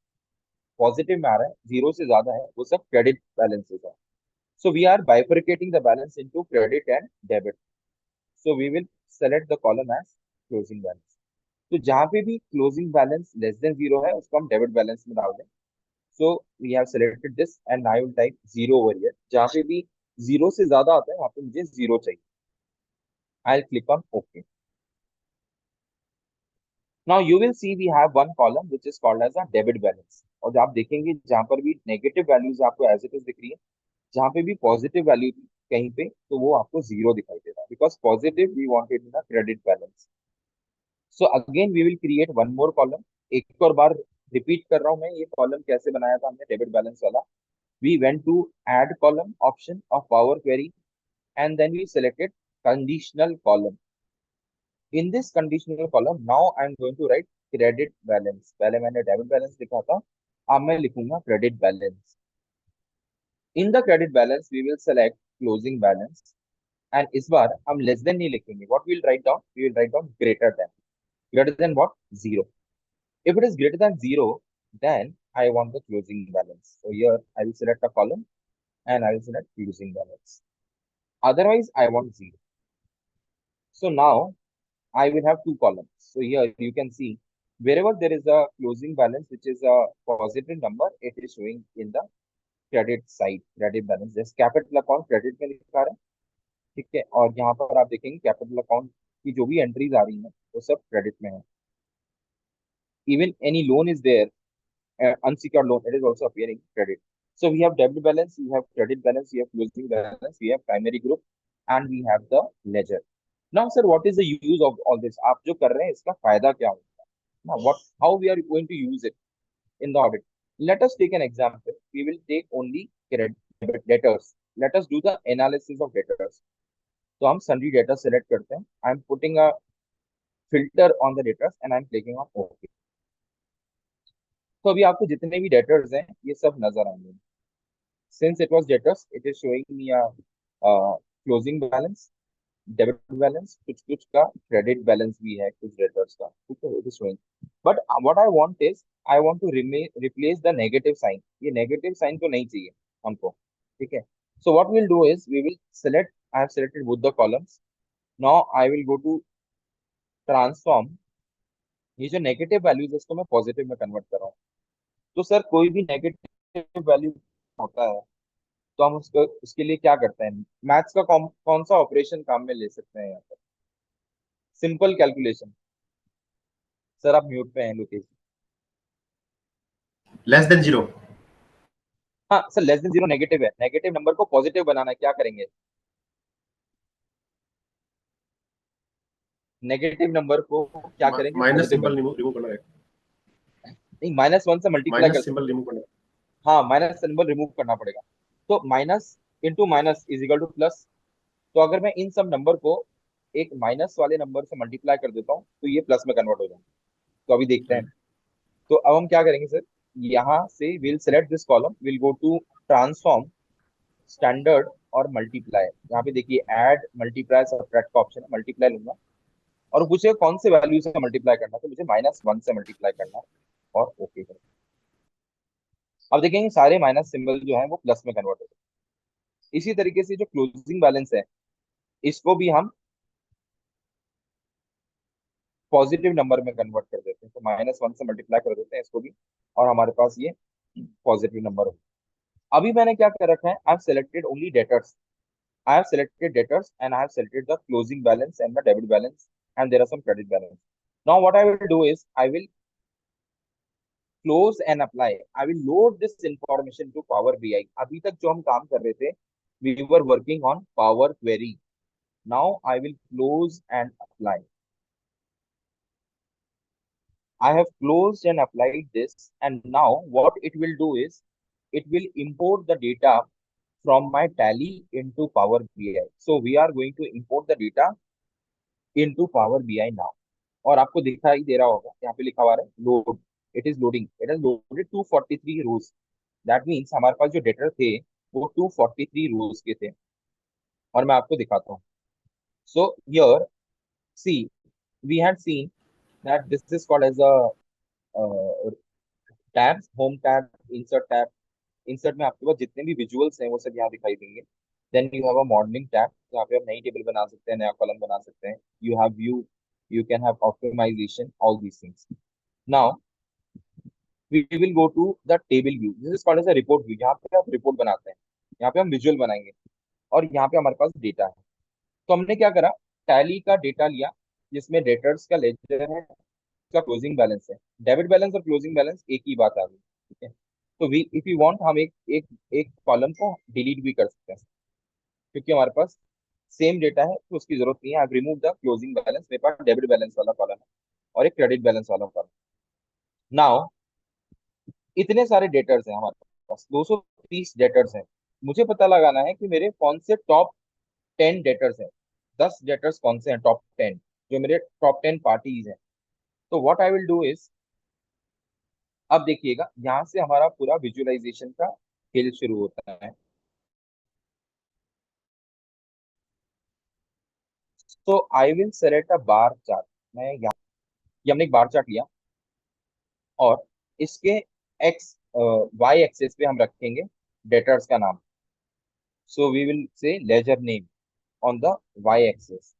पॉजिटिव में आ रहा है, जीरो से ज्यादा है, वो सब क्रेडिट बैलेंसेस है। So we are bifurcating the balance into credit and debit. So we will select the column as closing balance. तो जहां पे भी closing balance less than zero है उसको हम डेबिट बैलेंस में डाल दें। So we have selected this and I will type zero over here. जहां पे भी जीरो से ज्यादा आता है वहां पे मुझे जीरो चाहिए। I will click on okay. Now you will see we have one column which is called as a debit balance. और आप देखेंगे जहां पर भी नेगेटिव वैल्यूज आपको एज इट इज दिख रही है, जहां पे भी पॉजिटिव वैल्यू थी कहीं पे तो वो आपको जीरो दिखाई दे रहा है, because positive we wanted in a credit balance. So again we will create one more column. एक और बार रिपीट कर रहा हूं मैं, ये कॉलम कैसे बनाया था हमने डेबिट बैलेंस वाला। We went to add column option of power query, and then we selected conditional column. In this conditional column now I am going to write credit balance. पहले मैंने डेबिट बैलेंस लिखा था, अब मैं लिखूंगा credit balance. In the credit balance we will select closing balance, and इस बार हम लेस देन नहीं लिखेंगे। What we will write down? We will write down greater than. Greater than what? Zero. If it is greater than zero, then I want the closing balance. So here I will select a column and I will select closing balance. Otherwise, I want zero. So now I will have two columns. So here you can see wherever there is a closing balance which is a positive number, it is showing in the credit side, credit balance. जैसे capital account credit में लिखा रहा है, ठीक है। और यहाँ पर आप देखेंगे कैपिटल अकाउंट की जो भी एंट्रीज आ रही हैं वो सब क्रेडिट में है. Even any loan is there, unsecured loan, it is also appearing credit. So we have debit balance, we have credit balance, we have closing balance, we have primary group, and we have the ledger. Now, sir, what is the use of all this? आप जो कर रहे हैं इसका फायदा क्या होगा? Now, how we are going to use it in the audit? Let us take an example. We will take only credit debtors. Let us do the analysis of debtors. तो हम sundry debtors select करते हैं. I am putting a filter on the debtors and I am clicking on OK. तो अभी आपको जितने भी debtors हैं ये सब नजर आएंगे. Since it was debtors, it is showing me a closing balance, debit balance, कुछ कुछ का क्रेडिट बैलेंस भी है कुछ डेटर्स का, ठीक है, it is showing. But what I want is, I want to replace the negative sign. ये नेगेटिव साइन तो नहीं चाहिए हमको, ठीक है. So what will do is we will select, I have selected both the columns. Now I will go to transform. ये जो negative values है इसको मैं पॉजिटिव में कन्वर्ट कर रहा हूँ. तो सर कोई भी नेगेटिव वैल्यू होता है तो हम उसको उसके लिए क्या करते हैं, मैथ्स का कौन सा ऑपरेशन काम में ले सकते हैं यहाँ पर? Simple calculation. सर आप म्यूट पे हैं लोकेश. Less than zero. हाँ sir, less than zero negative है, नेगेटिव नंबर को पॉजिटिव बनाना है, क्या करेंगे? नेगेटिव नंबर को क्या करेंगे, माइनस पॉजिटिव सिंबल बनाना. रिमूव करना है. नहीं, -1 से मल्टीप्लाई कर माइनस सकते सिंबल हैं. रिमूव करना है. हाँ, माइनस सिंबल रिमूव करना पड़ेगा. तो minus into minus is equal two plus. तो अगर मैं इन सब नंबर को एक माइनस वाले नंबर से मल्टीप्लाई कर देता हूँ तो ये प्लस में कन्वर्ट हो जाएगा. तो अभी देखते हैं. तो अब हम क्या करेंगे सर, यहाँ से will select this column, will go to transform, standard और मल्टीप्लाई. यहाँ पे देखिए ऐड मल्टीप्लाई सब्ट्रैक्ट का ऑप्शन है, मल्टीप्लाई लूंगा और मुझे कौन से वैल्यू से मल्टीप्लाई करना है, तो मुझे -1 से मल्टीप्लाई करना है और ओके करें. अब देखेंगे सारे माइनस सिंबल जो है वो प्लस में कन्वर्ट हो जाए. इसी तरीके से जो क्लोजिंग बैलेंस है इसको भी हम पॉजिटिव नंबर में कन्वर्ट कर देते हैं. तो -1 से मल्टीप्लाई कर देते हैं इसको भी और हमारे पास ये पॉजिटिव नंबर हो. अभी मैंने क्या कर रखा है, आई have selected only debtors. I have selected debtors and I have selected the closing balance and the debit balance, and there are some credit balance. Now what I will do is I will close and apply. I will load this information to Power BI. अभी तक जो हम काम कर रहे थे, we were working on Power Query. Now I will close and apply. I have closed and applied this, and now what it will do is it will import the data from my Tally into Power BI. So we are going to import the data into Power BI now. और आपको दिखाई दे रहा होगा यहाँ पे लिखा हुआ है load. It is loading, it is loaded 243 rows. That means हमारे पास जो डेटा थे वो 243 रोज के थे. और मैं आपको दिखाता हूँ. So here see, we had seen that this is called as a tab, home tab, insert tab. Insert में आपके पास जितने भी विजुअल्स हैं वो सब यहाँ दिखाई देंगे. Then you have a modelling tab, जहाँ पे आप नई टेबल बना सकते हैं, नया कॉलम बना सकते हैं. You have view, you can have optimization, all these things. Now we will go to the table view. This is called as a report view. यहाँ पे आप रिपोर्ट बनाते हैं, यहाँ पे हम विजुअल बनाएंगे और यहाँ पे हमारे पास डेटा है. तो हमने क्या करा, टैली का डेटा लिया जिसमें डेटर्स का लेजर है, उसका क्लोजिंग बैलेंस है. डेबिट बैलेंस और क्लोजिंग बैलेंस एक ही बात आ गई, ठीक है. तो वी इफ यू वांट हम एक एक एक कॉलम को डिलीट भी कर सकते हैं क्योंकि हमारे पास सेम डेटा है, तो उसकी जरूरत नहीं है. I remove the closing balance, मेरे पास डेबिट बैलेंस वाला कॉलम है और एक क्रेडिट बैलेंस वाला कॉलम. नाउ इतने सारे डेटर्स हैं हमारे पास, 230 डेटर्स हैं. मुझे पता लगाना है कि मेरे कौन से टॉप 10 डेटर्स हैं, 10 डेटर्स कौन से हैं टॉप 10, जो मेरे टॉप 10 पार्टीज हैं. तो what I will do is, अब देखिएगा यहाँ से हमारा पूरा विजुअलाइजेशन का खेल शुरू होता है. तो आई will select a bar chart. मैं यहाँ, ये हमने एक बार चार्ट लिया और इसके एक्स वाई एक्सेस पे हम रखेंगे डेटर्स का नाम. So we will say ledger name on the Y axis.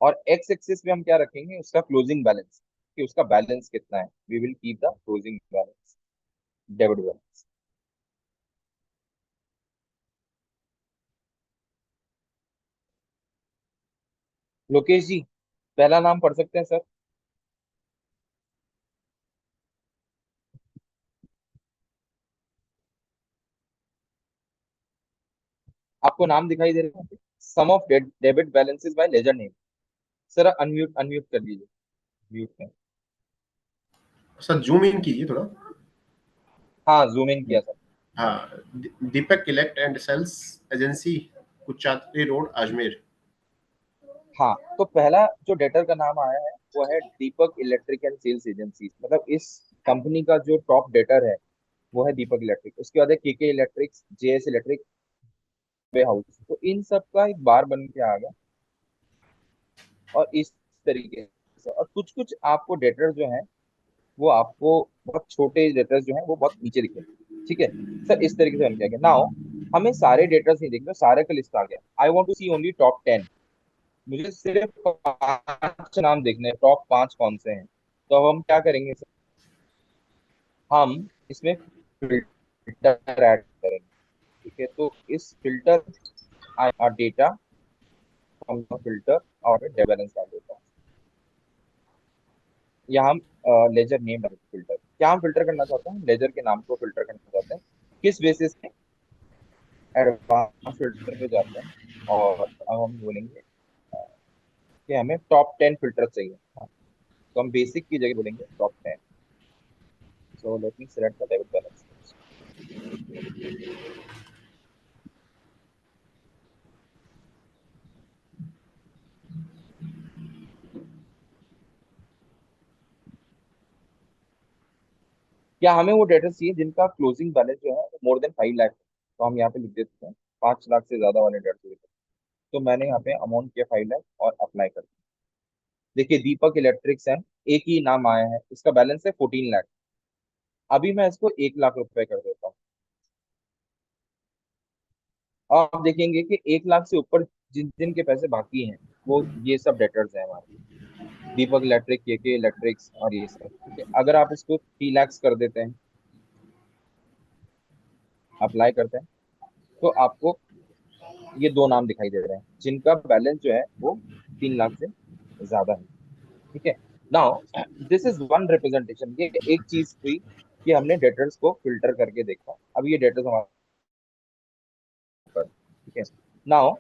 और एक्स एक्सिस पे हम क्या रखेंगे, उसका क्लोजिंग बैलेंस, कि उसका बैलेंस कितना है. We will keep the closing balance, debit balance. Lokesh ji, पहला नाम पढ़ सकते हैं सर? आपको नाम दिखाई दे रहा है, sum of debit balances by ledger name. Sir unmute unmute कर दीजिए, म्यूट में। सर जूम इन कीजिए थोड़ा। हाँ जूम इन किया सर। हाँ, Deepak elect and sales agency, कुचात्री रोड, अजमेर। हाँ, तो पहला जो डेटर का नाम आया है वो है दीपक इलेक्ट्रिक एंड सेल्स एजेंसी। मतलब इस कंपनी का जो टॉप डेटर है वो है दीपक इलेक्ट्रिक। उसके बाद है केके इलेक्ट्रिक्स, जेएस इलेक्ट्रिक, वे हाउस। तो इन सब का एक बार बन के आ गया। और इस तरीके से, और कुछ कुछ आपको डेटर जो है वो आपको बहुत छोटे डेटर्स जो है वो बहुत नीचे दिखे। ठीक है सर, इस तरीके से बन के आ गया। नाउ हमें सारे डेटर्स नहीं देखना, सारे का लिस्ट आ गया। I want to see only top 10। मुझे सिर्फ 5 नाम देखने हैं, टॉप 5 कौन से हैं। तो अब हम क्या करेंगे सर, हम इसमें फिल्टर ऐड करेंगे। ठीक है, तो इस फिल्टर डेटा हम फिल्टर और बैलेंस डाल देता हूँ। या हम लेजर नेम फिल्टर, क्या हम फिल्टर करना चाहते हैं, लेजर के नाम को फिल्टर करना चाहते हैं। किस बेसिस पे, एडवांस फिल्टर पे जाते हैं। और अब हम बोलेंगे कि हमें टॉप 10 फिल्टर चाहिए। हाँ, तो हम बेसिक की जगह बोलेंगे top 10। So let me select the debit balance. क्या हमें वो डेटा चाहिए जिनका क्लोजिंग बैलेंस जो है वो मोर देन 5 लाख। तो हम यहाँ पे लिख देते हैं 5 लाख से ज्यादा वाले डेटा। तो मैंने यहाँ पे अमाउंट किया 5 लाख और अप्लाई कर दिया। देखिए दीपक इलेक्ट्रिक्स है, एक ही नाम आया है, इसका बैलेंस है 14 लाख। अभी मैं इसको 1 लाख रुपए कर देता हूँ। और आप देखेंगे कि 1 लाख से ऊपर जिन जिन के पैसे बाकी हैं वो ये सब डेटर्स हैं हमारे। दीपक इलेक्ट्रिक, के इलेक्ट्रिक्स और ये सब। ठीक है, अगर आप इसको 3 लाख कर देते हैं, अप्लाई करते हैं, तो आपको ये 2 नाम दिखाई दे रहे हैं जिनका बैलेंस जो है वो 3 लाख से ज्यादा है। ठीक है, now this is one representation. ये एक चीज हुई कि हमने डेटर्स को फिल्टर करके देखा। अब ये डेटर्स हमारे पास। ठीक है, now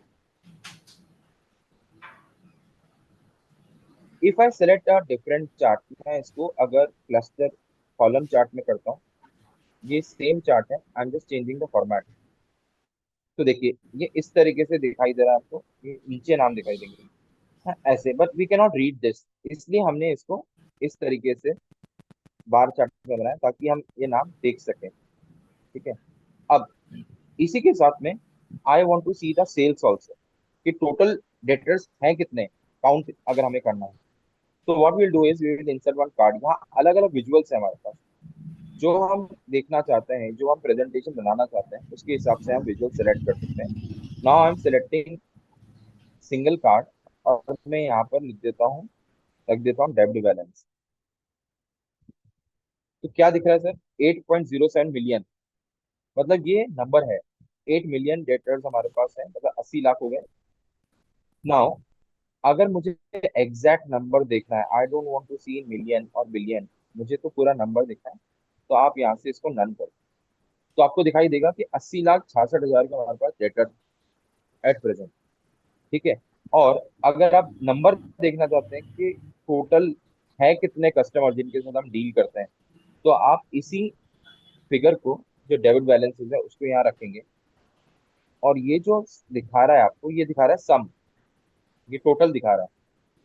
if I select a different chart, मैं इसको अगर क्लस्टर कॉलम चार्ट में करता हूँ, ये सेम चार्ट है, I am just changing the format. तो देखिए ये इस तरीके से दिखाई दे रहा है आपको, ये नीचे नाम दिखाई देंगे। हाँ, ऐसे, but we can not read this, इसलिए हमने इसको इस तरीके से बार चार्ट में बनाया ताकि हम ये नाम देख सकें। ठीक है, अब इसी के साथ में I want to see the sales also, कि टोटल डेटर्स हैं कितने, काउंट अगर हमें करना है। तो what will do is we will insert one card. यहाँ अलग अलग विजुअल्स है हमारे पास, जो हम देखना चाहते हैं, जो हम प्रेजेंटेशन बनाना चाहते हैं, उसके हिसाब से हम विजुअल सेलेक्ट कर सकते हैं। Now I M selecting single card, और मैं यहाँ पर लिख देता हूँ, रख देता हूँ डेब्ट बैलेंस। तो क्या दिख रहा है सर, 8.07 मिलियन, मतलब ये नंबर है। 8 मिलियन डेटर्स हमारे पास है, मतलब 80 लाख हो गए। नाउ अगर मुझे एग्जैक्ट नंबर देखना है, I don't want to see million और बिलियन, मुझे तो पूरा नंबर देखना है। तो आप यहाँ से इसको नन करो, तो आपको दिखाई देगा कि 80,66,000 के हमारे पास डेटर एट प्रेजेंट। ठीक है, और अगर आप नंबर देखना चाहते हैं कि टोटल है कितने कस्टमर जिनके साथ हम डील करते हैं, तो आप इसी फिगर को, जो डेबिट बैलेंसेस है, उसको यहाँ रखेंगे। और ये जो दिखा रहा है आपको, ये दिखा रहा है सम, ये टोटल दिखा रहा है।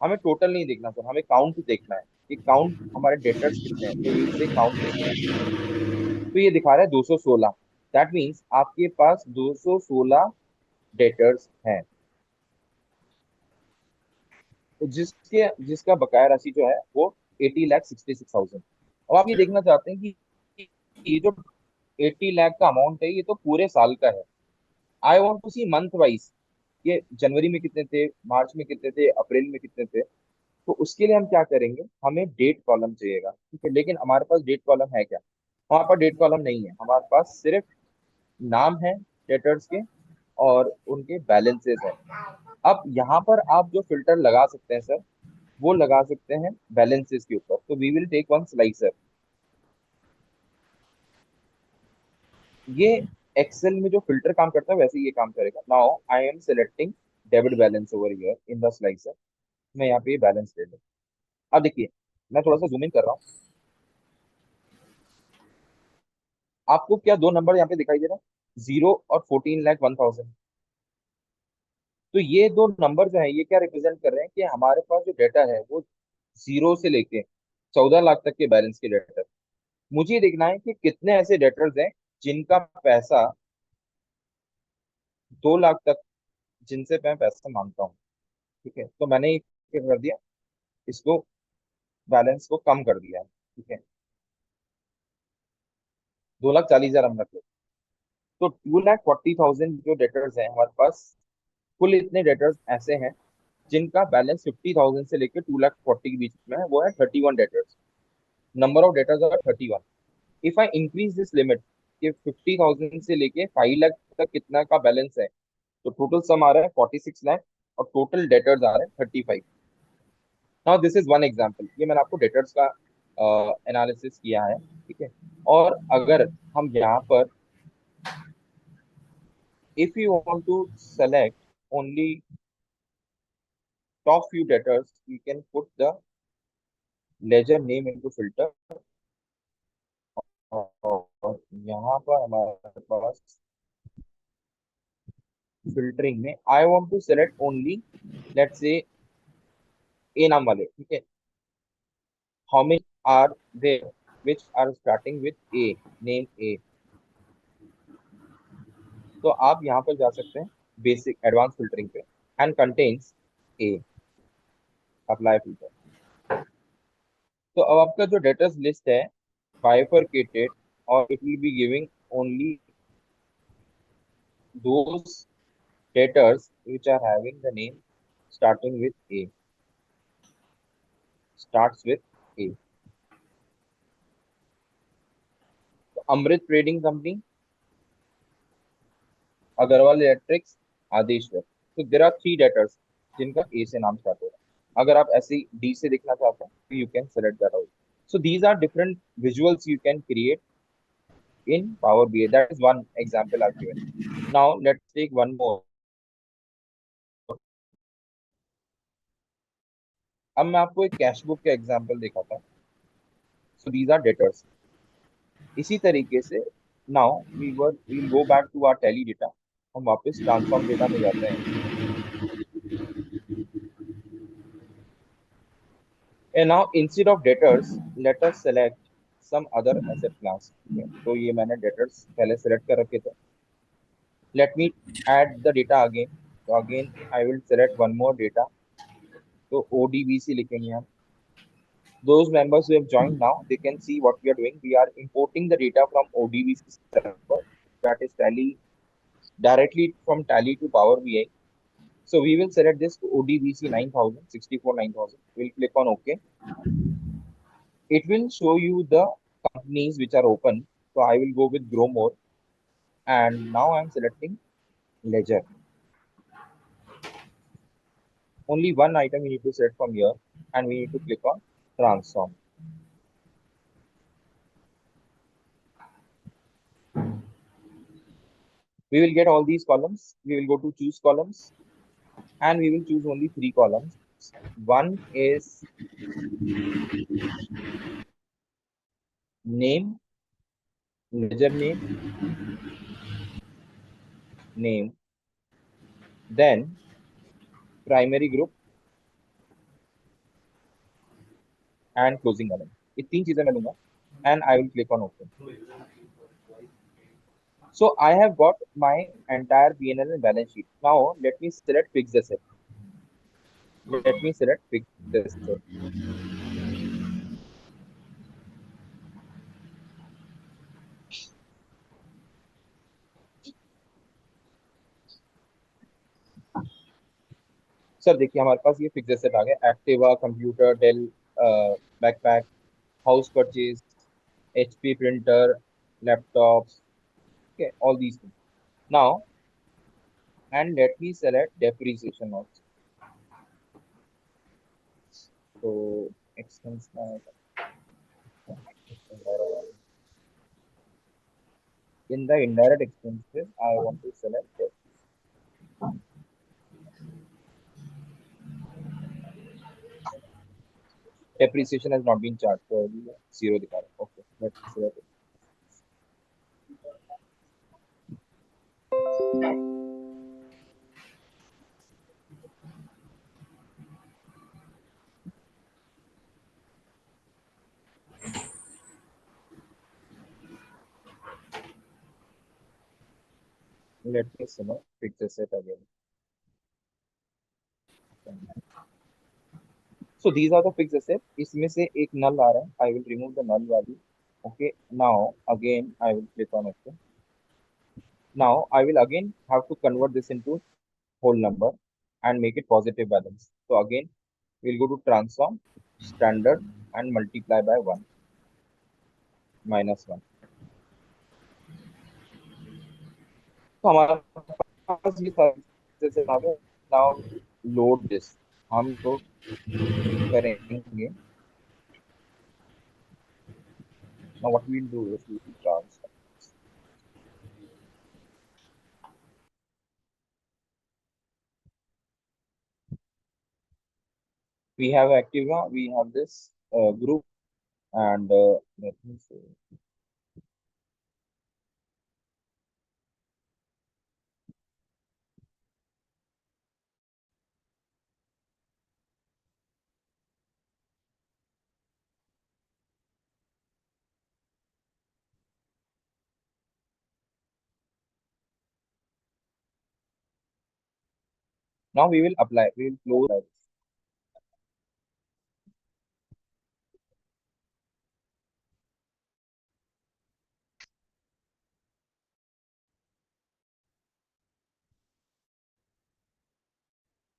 हमें टोटल नहीं देखना सर, हमें काउंट देखना है कि काउंट हमारे डेटर्स कितने हैं। तो विल से काउंट डेटर्स। तो ये दिखा रहा है 216। दैट मीन्स आपके पास 216 डेटर्स हैं, तो जिसके जिसका बकाया राशि जो है वो 80,66,000। अब आप ये देखना चाहते हैं कि ये जो 80 लाख का अमाउंट है ये तो पूरे साल का है। I want to see month wise, ये जनवरी में कितने थे, मार्च में कितने थे, अप्रैल में कितने थे। तो उसके लिए हम क्या करेंगे, हमें डेट कॉलम चाहिएगा। ठीक है, लेकिन हमारे पास डेट कॉलम है क्या, हमारे पास डेट कॉलम नहीं है। हमारे पास सिर्फ नाम है डेटर्स के और उनके बैलेंसेस है। अब यहाँ पर आप जो फिल्टर लगा सकते हैं सर, वो लगा सकते हैं बैलेंसेस के ऊपर। तो we will take one slicer. ये एक्सेल में जो फिल्टर काम करता है वैसे ही ये काम करेगा. Now I M selecting debit balance over here in the slicer. मैं यहाँ पे बैलेंस ले लूँ. अब देखिए, मैं थोड़ा सा जूम इन कर रहा हूँ. आपको क्या दो नंबर यहाँ पे दिखाई दे रहा है, 0 और 14,01,000. तो ये दो नंबर जो है ये क्या रिप्रेजेंट कर रहे हैं कि हमारे पास जो डेटा है वो 0 से लेके 14 लाख तक के बैलेंस के डेटर. मुझे देखना है कि कितने ऐसे डेटर्स हैं जिनका पैसा 2 लाख तक, जिनसे मैं पैसा मांगता हूँ. ठीक है, तो मैंने क्या कर दिया, इसको बैलेंस को कम कर दिया है. ठीक है, 2,40,000 हम रख लो. तो 2,40,000 जो डेटर्स हैं हमारे पास, कुल इतने डेटर्स ऐसे हैं जिनका बैलेंस 50,000 से लेकर 2,40,000 के बीच में है, वो है 31 debtors. Number of debtors are 31. If I increase this limit कि 50,000 से लेके 5 लाख तक कितना का बैलेंस है, तो टोटल सम आ रहा है 46 लाख, और टोटल डेटर्स आ रहे हैं 35. Now this is one example, ये मैंने आपको डेटर्स का एनालिसिस किया है. ठीक है, और अगर हम यहाँ पर if you want to select only top few debtors, you can put the ledger name into filter. और यहाँ पर हमारे पास फिल्टरिंग में I want to select only, let's say A नाम वाले. ठीक है, how many are there which are starting with A, name A. तो आप यहाँ पर जा सकते हैं बेसिक एडवांस फिल्टरिंग पे, and contains A, apply filter. तो अब आपका जो डेटर्स लिस्ट है bifurcated, और it will be giving only those debtors which are having the name starting with A, starts with A. So, Amrit Trading Company, Agarwal Electrics, Adeshwar. So there are three debtors जिनका A से नाम start हो रहा है. अगर आप ऐसे D से देखना चाहते हैं तो you can select that out. So these are different visuals you can create in Power BI. That is one example I've given. Now let's take one more. अब मैं आपको एक कैश बुक का एग्जांपल दिखाता हूँ. So these are debtors. इसी तरीके से now we'll go back to our Tally data. हम वापस ट्रांसफॉर्म डेटा में जाते हैं. And now instead of debtors let us select some other asset class. तो ये मैंने डेटर्स पहले सेलेक्ट कर रखे थे. Let me add the data again. तो again I will select one more data. तो ओडीबीसी लिखेंगे हम. Those members who have joined now, they can see what we are doing. We are importing the data from ODBC server, that is Tally, directly from Tally to Power BI. So we will select this ODBC 9000, 64 9000. We'll click on OK. It will show you the companies which are open. So I will go with Grow More. And now I'm selecting Ledger. Only one item we need to select from here. And we need to click on Transform. We will get all these columns. We will go to Choose Columns. And we will choose only three columns. One is name, ledger name, name, then primary group and closing element. ये तीन चीजें मैं लूंगा and I will click on OK. So I have got my entire P&L and balance sheet. Now let me select fixed asset. Let me select fixed asset. Sir देखिए हमारे पास ये fix asset आ गया. Activa, computer, Dell, backpack, house purchase, HP printer, laptops. Okay, all these things. Now, and let me select depreciation also. So expense In the indirect expenses, I want to select depreciation has not been charged, so zero दिखा रहा है. Okay, let's select it. Let me fix asset again. So these are the fixed assets. इसमें से एक null आ रहा है. I will remove the null value. Okay. Now again I will click on it. Now I will again have to convert this into whole number and make it positive balance. So again we'll go to transform, standard and multiply by 1 minus 1. तो हमारे पास ये सारे से now load this. हम तो करेंगे. Now what we'll do is we'll transform. We have Activa, we have this group, and let me see. Now we will apply. We will close.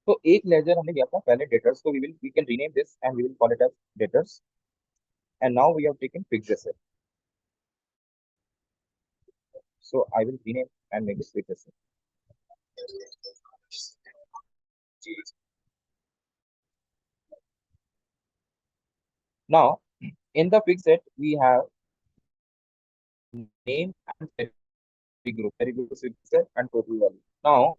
तो एक लेजर हमने लिया था पहले डेटर्स को we can rename this and we will call it as debtors. And now we have taken fixed asset. So I will rename and make it fixed asset. Now in the fixed asset we have name and salary group. Salary group is fixed asset and total value. Now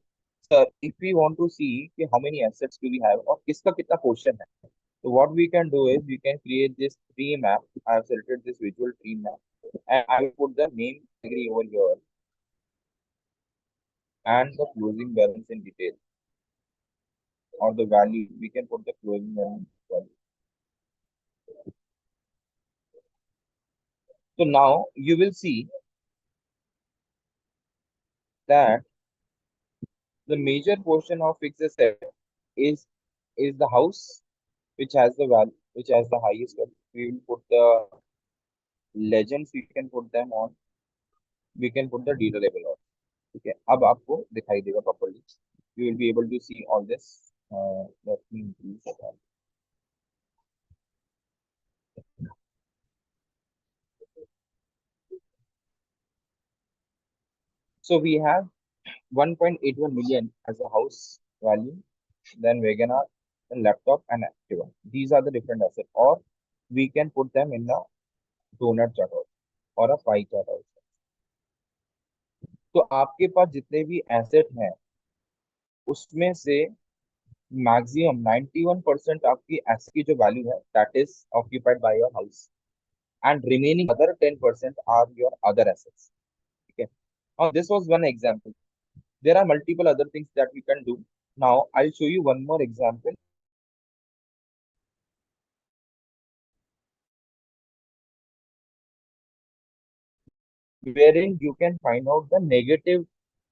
sir, if we want to see कि how many assets do we have और किसका कितना portion है. So what we can do is we can create this tree map. I have selected this visual tree map and I will put the name category over here and the closing balance in detail or the value. We can put the closing balance value. So now you will see that the major portion of fixed asset is is the house which has the value which has the highest value. We will put the legends. We can put them on. We can put the data label on. Okay, अब आपको दिखाई देगा properly. You will be able to see all this. Let me increase that. So we have 1.81 million as a house value, then Wagoner, then laptop and Activa. These are the different assets, or we can put them in a donut chart also, or a pie chart also. तो आपके पास जितने भी asset हैं उसमें से maximum 91% आपकी asset की जो वैल्यू है that is occupied by your house and remaining other 10% are your other assets. Okay. Now this was one example. There are multiple other things that we can do. Now I'll show you one more example. Wherein you can find out the negative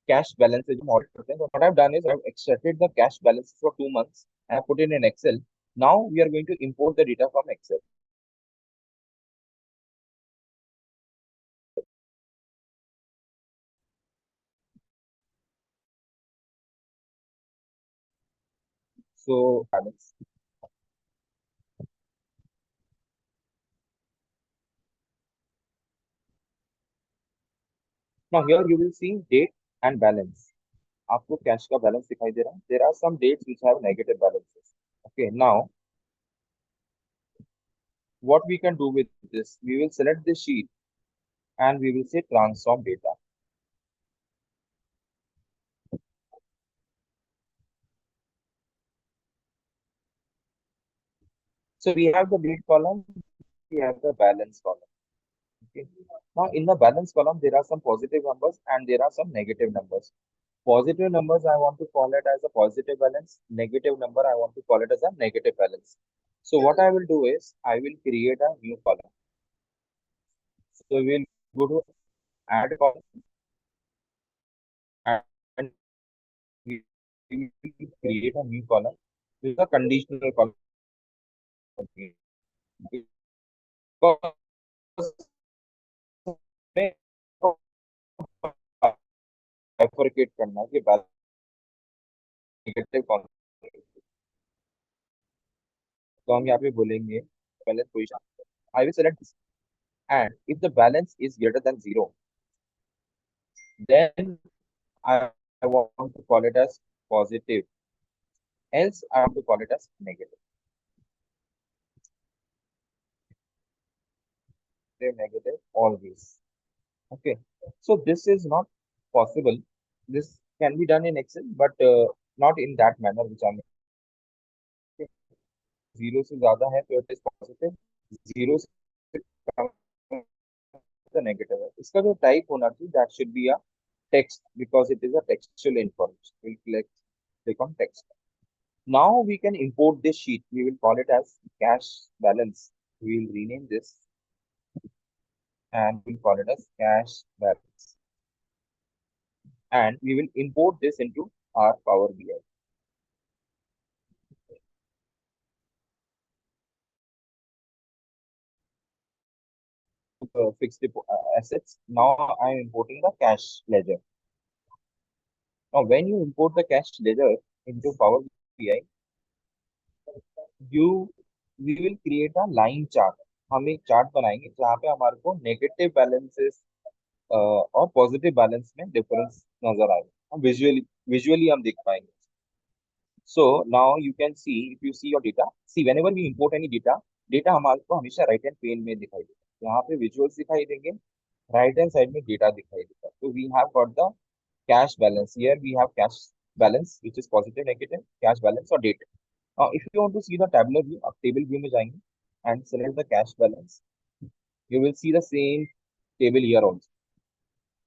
cash balances. What I've done is I've extracted the cash balances for 2 months and I put it in Excel. Now we are going to import the data from Excel. So balance. Now here you will see date and balance. आपको cash का balance दिखाई दे रहा है. There are some dates which have negative balances. Okay, now what we can do with this, we will select the sheet and we will say transform data. So we have the date column, we have the balance column. Okay. Now in the balance column, there are some positive numbers and there are some negative numbers. Positive numbers, I want to call it as a positive balance. Negative number, I want to call it as a negative balance. So what I will do is I will create a new column. So we will go to add column and we will create a new column. This is a conditional column. Because हमें bifurcate करना है कि negative कौन, तो हम यहाँ पे बोलेंगे balance position I will select this and if the balance is greater than 0 then I want to call it as positive, else I want to call it as negative. Negative always. Okay, so this is not possible. This can be done in Excel, but not in that manner which I'm. Zero से ज़्यादा है तो it is positive, zero से कम the negative है. इसका जो type होना चाहिए that should be a text because it is a textual information. We'll click on text. Now we can import this sheet. We will call it as cash balance. We will rename this and we'll call it as cash balance. And we will import this into our Power BI. Fixed assets. Now I am importing the cash ledger. Now when you import the cash ledger into Power BI, you we will create a line chart. हम एक chart बनाएंगे जहाँ पे हमारे को negative balances और positive balance में difference नजर आएगा, विजुअली हम देख पाएंगे. So now you can see, if you see your data, see whenever we import any data हमारे को हमेशा राइट हैंड पेन में दिखाई देगा. यहाँ पे विजुअल्स दिखाई देंगे, राइट हैंड साइड में डेटा दिखाई देगा. तो we have got the cash balance. Here we have cash balance which is positive, negative, cash balance और debt. If you want to see the tabular view, आप table view में जाएंगे and select the cash balance. You will see the same table here also.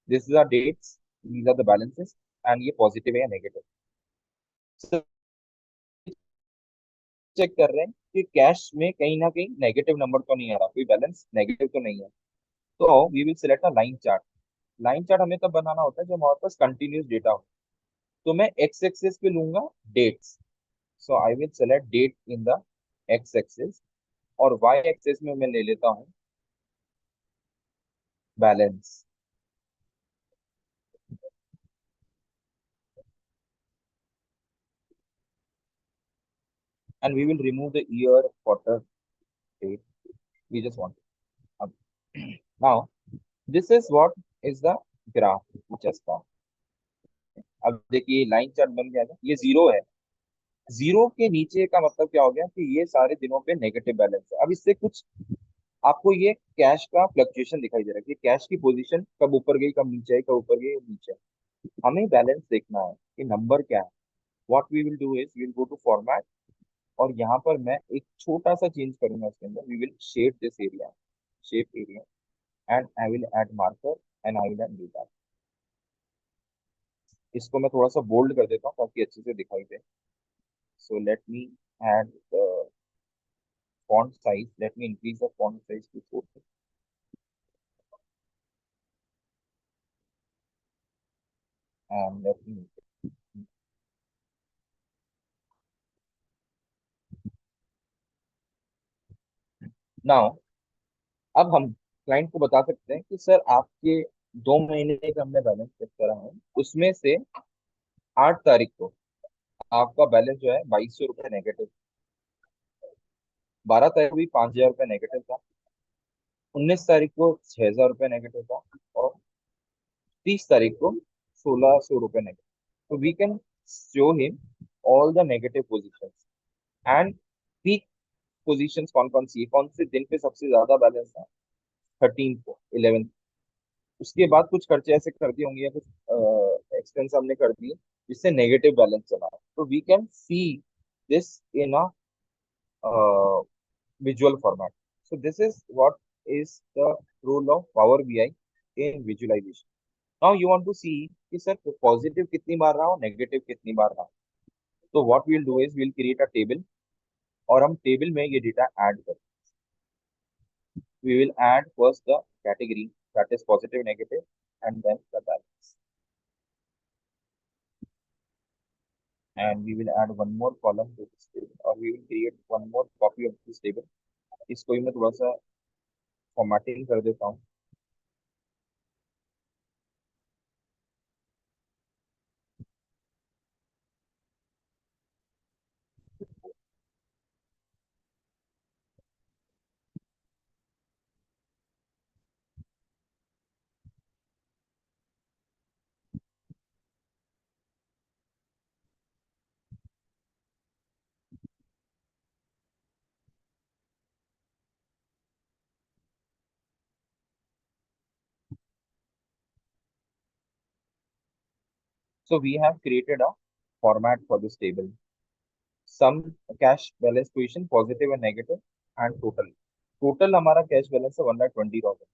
This is the dates, these are the balances, and ये positive है या negative. So check कर रहे हैं कि कैश में कहीं ना कहीं नेगेटिव नंबर तो नहीं आ रहा, कोई बैलेंस नेगेटिव तो नहीं है. तो we will select a line chart. Line chart हमें तब बनाना होता है जब हमारे पास कंटिन्यूस डेटा हो. तो मैं एक्स एक्सिस पे लूंगा dates. So I will select date in the X axis और वाई एक्सिस में मैं ले लेता हूँ balance. And we will remove the year, quarter, date. We just want it. Now, this is what is the graph which has come. अब देखिए line chart बन गया था, ये जीरो है. जीरो के नीचे का मतलब क्या हो गया कि ये सारे दिनों पे नेगेटिव बैलेंस है. अब इससे कुछ आपको ये कैश का फ्लक्चुएशन दिखाई दे रहा है कि कैश की पोजीशन कब ऊपर गई, कब नीचे आई, कब ऊपर गई, नीचे. हमें बैलेंस देखना है कि नंबर क्या है. What we will do is we will go to format और यहाँ पर मैं एक छोटा सा चेंज करूंगा इसके अंदर. We will shape this area, shape area, and I will add marker and I will add data. इसको मैं थोड़ा सा बोल्ड कर देता हूँ ताकि अच्छे से दिखाई दे. So let me add the font size. Let me increase the font size to 40. And let me now अब हम क्लाइंट को बता सकते हैं कि सर आपके 2 महीने का हमने बैलेंस चेक करा है, उसमें से 8 तारीख को आपका बैलेंस जो है 2200 रुपये नेगेटिव, 12 तारीख को भी 5000 रुपये नेगेटिव था, 19 तारीख को 6000 रुपये नेगेटिव था और 30 तारीख को 1600 रुपये नेगेटिव. तो we can show him all the negative positions and peak positions कौन कौन सी है, कौन से दिन पे सबसे ज्यादा बैलेंस है. 13 को, 11. उसके बाद कुछ खर्चे ऐसे कर दिए होंगे या कुछ एक्सपेंस हमने कर दिए जिससे नेगेटिव बैलेंस चला है. तो we can see this in a visual format. So this is what is the role of Power BI in visualization. Now you want to see कि sir positive कितनी बार रहा हो, negative कितनी बार रहा हो. So what we'll do is we'll create a table और हम table में ये data add करें. We will add first the category that is positive, negative, and then the balance. And we will add one more column to this table, or we will create one more copy of this table. इसको ही मैं थोड़ा सा formatting कर देता हूँ. So we have created a format for this table. Sum, cash balance position, positive and negative, and total. Total हमारा cash balance है 1,20,000,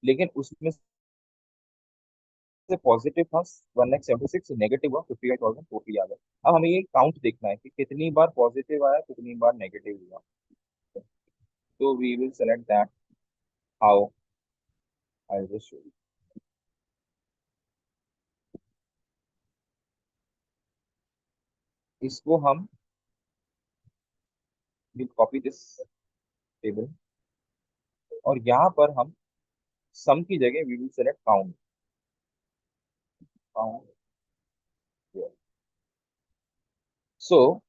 लेकिन उसमें से पॉजिटिव था 1,76,000, नेगेटिव हुआ 55,000 टोटली आ गया. अब हमें ये काउंट देखना है कि कितनी बार पॉजिटिव आया, कितनी बार नेगेटिव हुआ. तो we will select that. How? I will show you. इसको हम विल कॉपी दिस टेबल और यहाँ पर हम सम की जगह we will select count. Count. So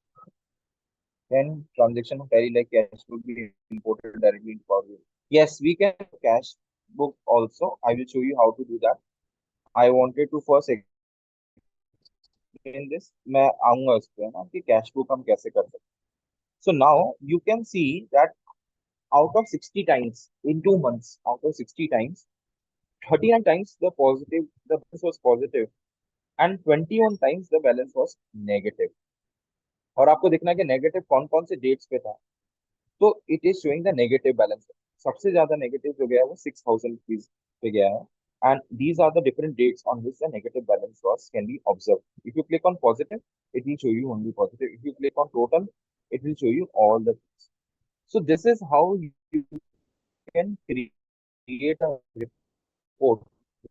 can transaction of carry like cash book be imported directly into Power BI? Yes, we can cash book also. I will show you how to do that. I wanted to first explain this. मैं आऊंगा उस पे ना कि cash book हम कैसे कर सकते हैं. So now you can see that out of 60 times in 2 months, out of 60 times, 39 times the balance was positive, and 21 times the balance was negative. और आपको दिखना है कि नेगेटिव कौन कौन से डेट्स पे था. तो it is showing the negative balance. सबसे ज्यादा नेगेटिव जो गया है वो 6,000 रुपीज पे गया है. And these are the different dates on which the negative balance loss can be observe. If you click on positive it will show you only positive. If you click on total, it will show you all the things. So this is how you can create a report.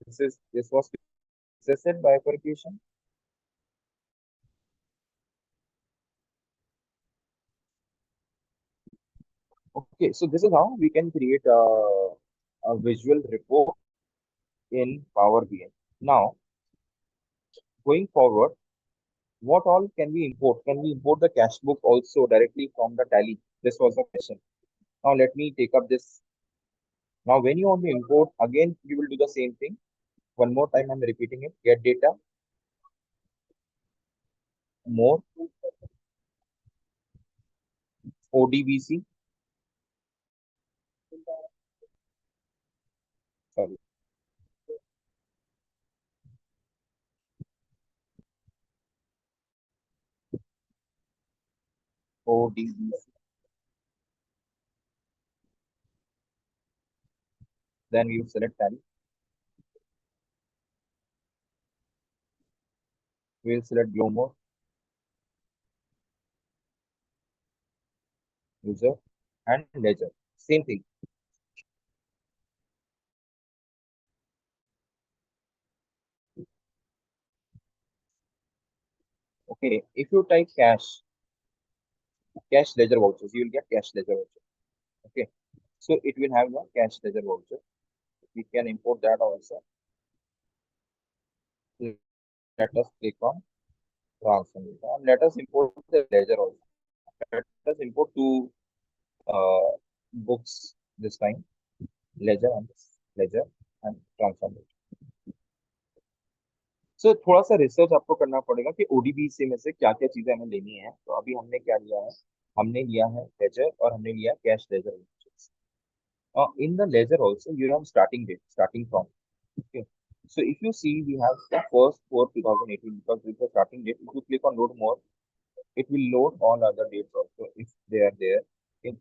This was successful bifurcation. Okay, so this is how we can create a visual report in Power BI. Now, going forward, what all can we import? Can we import the cash book also directly from the tally? This was the question. Now, let me take up this. Now, when you want to import, again, you will do the same thing. One more time, I'm repeating it. Get data, more, ODBC, sorry, ODBC. Then we will select tally. We will select Glomore, user, and ledger. Same thing. Okay, if you type cash ledger vouchers, you will get cash ledger voucher. Okay, so it will have the cash ledger voucher. We can import that also. Let us click on transfer data and let us import the ledger also. Let us import two books this time, ledger and transfer data. So थोड़ा सा research आपको करना पड़ेगा कि ODBC में से क्या क्या चीजें हमें लेनी है. तो अभी हमने क्या लिया है, हमने लिया है लेजर और हमने लिया cash ledger. In the ledger also you have starting date, starting from. Okay. So if you see, we have the first for 2018 because it's the starting date. If you click on load more, it will load all other dates also if they are there. Okay.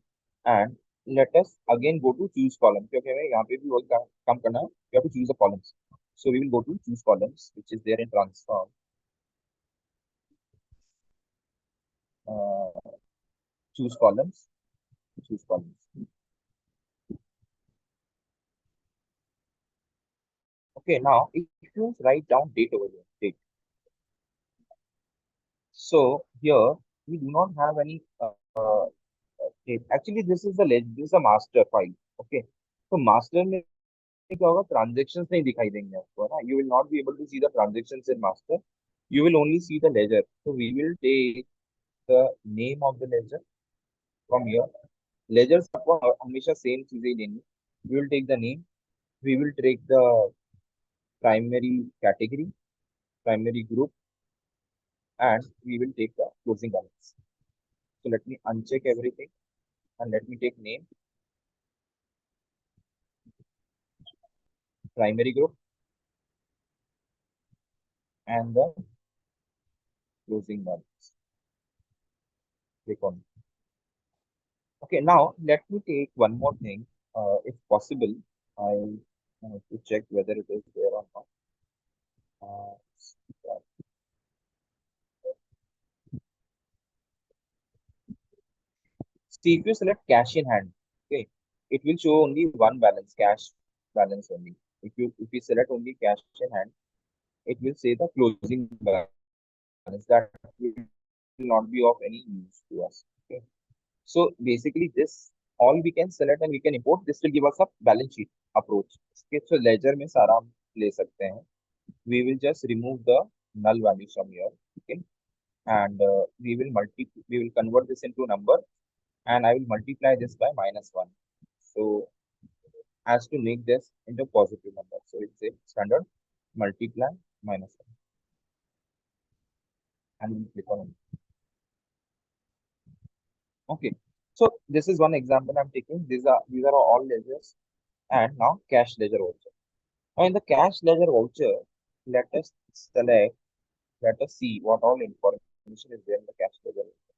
and let us again go to choose column क्योंकि हमें यहाँ पे भी वही काम करना है. We have to choose the columns. So we will go to choose columns, which is there in transform. Uh, choose columns. Choose columns. Okay, now if you write down date over here, date. So here we do not have any date. Actually, this is this is a master file. Okay, so master में क्या होगा, transactions नहीं दिखाई देंगे आपको, है ना. You will not be able to see the transactions in master. You will only see the ledger. So we will take the name of the ledger from here. Ledgers आपको हमेशा same चीजें ही लेनी. We will take the name. We will take the primary category, primary group, and we will take the closing balance. So let me uncheck everything and let me take name, primary group, and the closing balance. Click on it. Okay, now let me take one more thing. If possible, I have to check whether it is there or not. Uh, See, if you select cash in hand, okay, it will show only one balance, cash balance only. If you select only cash in hand, it will say the closing balance. That will not be of any use to us. Okay. So basically, this all we can select and we can import. This will give us a balance sheet approach. Okay, so ledger में सारा हम ले सकते हैं. We will just remove the null values from here. Okay, and we will convert this into number, and I will multiply this by -1. So as to make this into positive number, so it's a standard multiply -1, and we'll click on it. Okay, so this is one example I'm taking. These are all ledgers, and now cash ledger voucher. Now in the cash ledger voucher, let us select. Let us see what all information is there in the cash ledger voucher.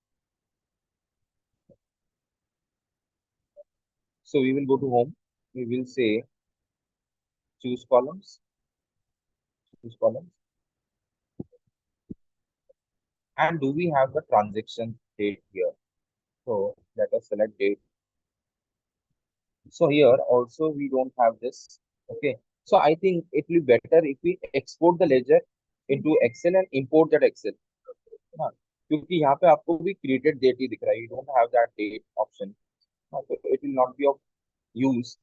So we will go to home. We will say choose columns, choose columns, and do we have the transaction date here? So let us select date. So here also we don't have this. Okay. So I think it will be better if we export the ledger into Excel and import that Excel. हाँ, क्योंकि यहाँ पे आपको भी created date ही दिख रहा है. You don't have that date option. हाँ, so it will not be of use.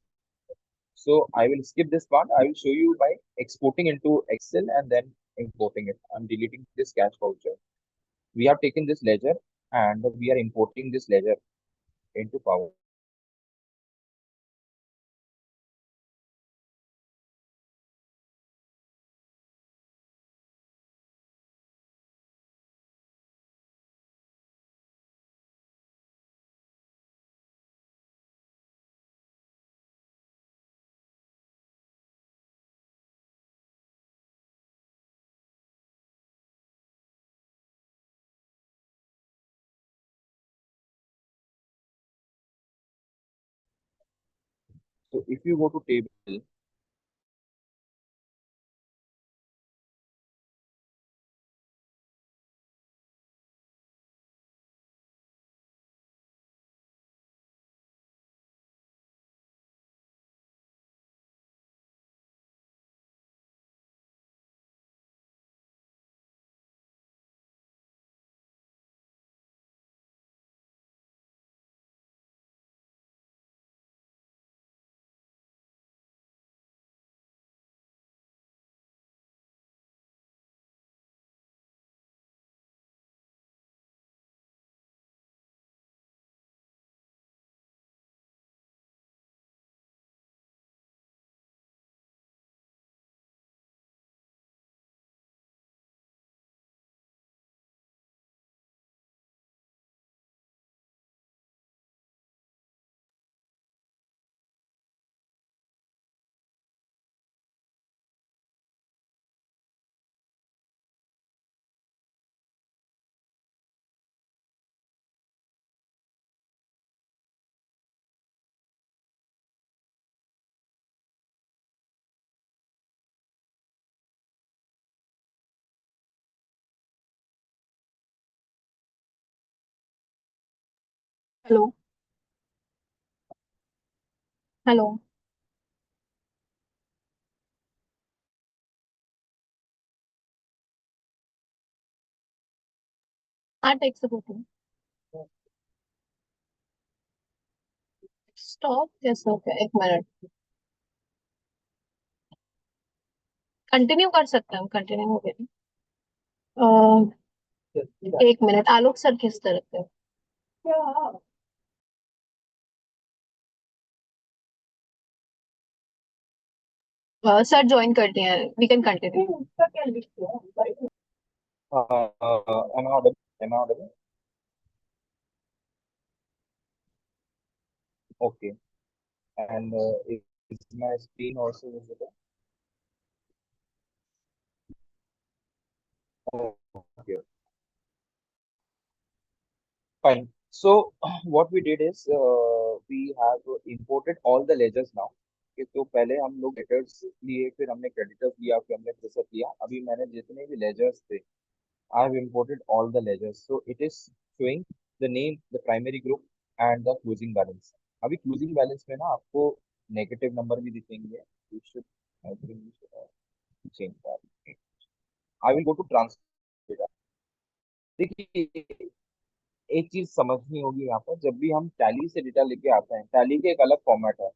So I will skip this part. I will show you by exporting into Excel and then importing it. I'm deleting this cash voucher. We have taken this ledger and we are importing this ledger into Power BI. So if you go to table, hello. Hello. हाँ, take से बोलती हूँ। Stop कैसे हो गया? एक minute. Continue कर सकते हैं हम, कंटिन्यू हो गया। एक मिनट, आलोक सर किस तरफ है? सर ज्वाइन करते हैं, we can continue. Am I audible? Am I audible? Okay. And is my screen also visible? Okay. Fine. So what we did is we have imported all the ledgers now. कि तो पहले हम लोग debtors लिए, फिर हमने creditors लिया, फिर हमने प्रेसर लिया। अभी मैंने जितने भी लेजर्स थे, I have imported all the ledgers. So it is showing the name, the primary group and the closing balance. अभी closing balance में ना आपको नेगेटिव नंबर भी दिखेंगे। You should, I think you should change that. I will go to transfer data. देखिए, एक चीज समझनी होगी यहाँ पर, जब भी हम टैली से डेटा लेके आते हैं, टैली के एक अलग फॉर्मेट है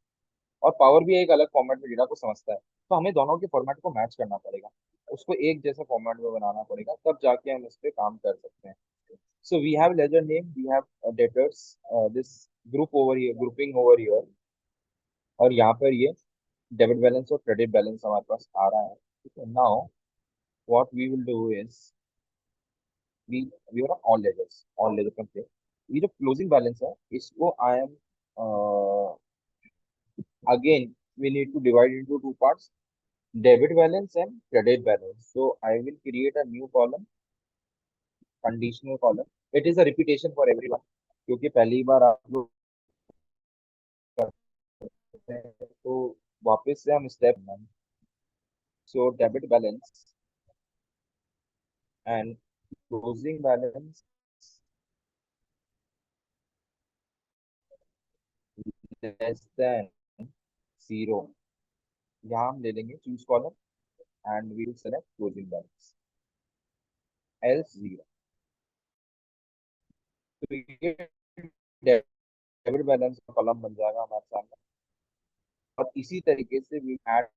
और पावर भी एक अलग फॉर्मेट में डेटा को समझता है, तो हमें दोनों के फॉर्मेट को मैच करना पड़ेगा, उसको एक जैसे फॉर्मेट में बनाना पड़ेगा, तब जाके हम इस पे काम कर सकते हैं। So we have ledger name, we have debtors, this group over here, grouping over here, और यहाँ पर ये डेबिट बैलेंस और क्रेडिट बैलेंस हमारे पास आ रहा है। ठीक है, now what we will do is we we are all ledger complete. ये जो क्लोजिंग बैलेंस है, इसको I am again we need to divide into two parts, debit balance and credit balance. So I will create a new column, conditional column. It is a repetition for everyone क्योंकि पहली बार आप लोग करते हैं, तो वापस से हम step. So debit balance and closing balance less than zero, यहाँ हम ले लेंगे choose column and we will select closing balance else zero. तो ये डेबिट बैलेंस का कॉलम बन जाएगा हमारे सामने, और इसी तरीके से we add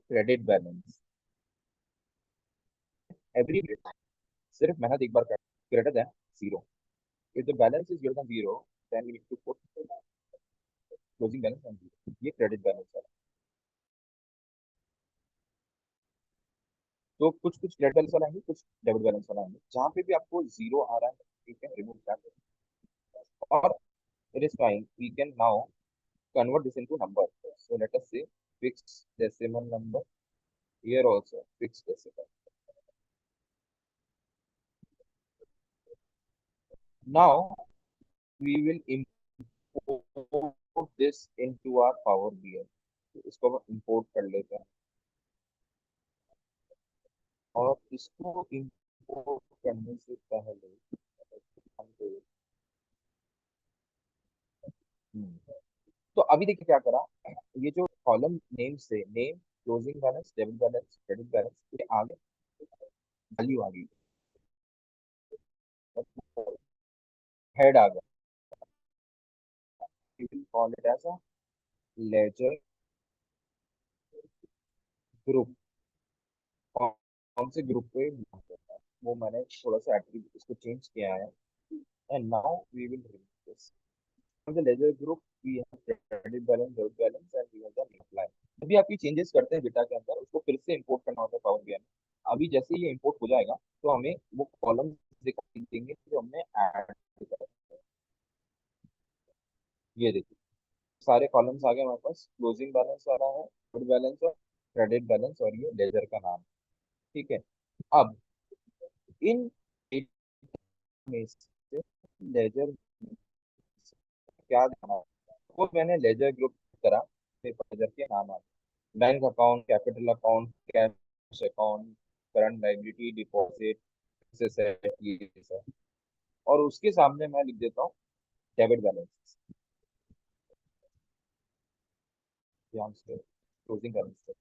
credit balance every, सिर्फ मेहनत एक बार कर, greater than zero. If the balance is greater than zero, then we need to put closing balance on zero. ये क्रेडिट बैलेंस है। तो कुछ कुछ क्रेडिट बैलेंस वाला आएंगे, कुछ डेबिट बैलेंस वाला आएंगे। जहाँ पे भी आपको जीरो आ रहा है, ठीक है, रिमूव दैट, और it is fine, we can now convert this into number. So let us say fixed decimal number, here also fixed decimal. Now we will import this into our Power BI. तो इसको हम import कर लेते हैं, और इसको import करने से पहले हमको तो अभी देखिए क्या करा, ये जो कॉलम नेम से name, closing balance, debit balance, credit balance, ये आगे वैल्यू आ गई, हेड आ गया। We will call it as a ledger group। कौन से ग्रुप पे belong करता है, वो मैंने थोड़ा सा एट्रीब्यूट इसको चेंज किया है। And now we will remove this from the ledger group. We have credit balance, debit balance and we have the apply. अभी आप ये चेंजेस करते हैं डेटा के अंदर, उसको फिर से इंपोर्ट करना होता है पावर बीआई में। अभी जैसे ही ये इंपोर्ट हो जाएगा, तो हमें वो कॉलम दिखाई देंगे जो हमने ऐड किया है। ये देखिए, सारे कॉलम्स आ गए हमारे पास, क्लोजिंग बैलेंस आ रहा है, डेबिट बैलेंस और क्रेडिट बैलेंस, और ये लेजर का नाम। ठीक है, अब इन में से लेजर क्या दिखाना है, वो मैंने लेजर ग्रुप की तरह पेपर लेजर के नाम आए, bank account, capital account, cash account, current liability, deposit, set, ये सब। और उसके सामने मैं लिख देता हूँ डेबिट बैलेंस, यहाँ से क्लोजिंग बैलेंस।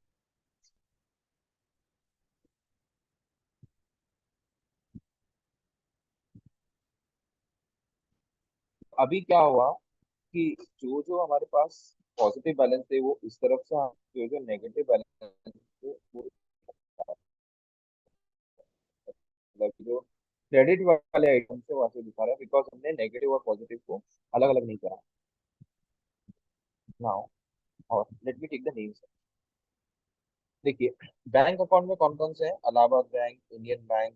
अभी क्या हुआ कि जो जो हमारे पास पॉजिटिव बैलेंस थे वो इस तरफ से, जो जो नेगेटिव बैलेंस थे वो मतलब जो क्रेडिट वाले आइटम से वहां से दिखा रहा है, बिकॉज हमने नेगेटिव और पॉजिटिव को अलग अलग नहीं करा नाउ। और let me take the names. देखिए, बैंक अकाउंट में कौन कौन से हैं? Allahabad bank, Indian bank,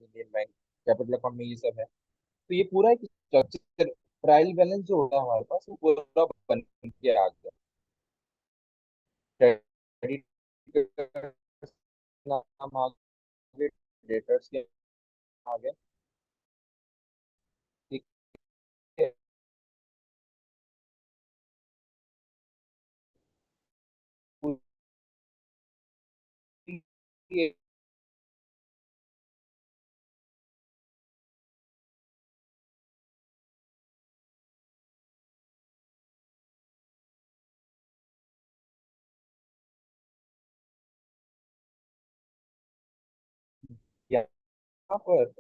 capital account में ये सब है। तो ये पूरा एक स्ट्रक्चर, ट्रायल बैलेंस जो होता है हमारे पास वो पूरा बन के आ गया। क्रेडिट नाम आ गए, डेटर्स के आ गए, ठीक है। पूरी यहाँ पर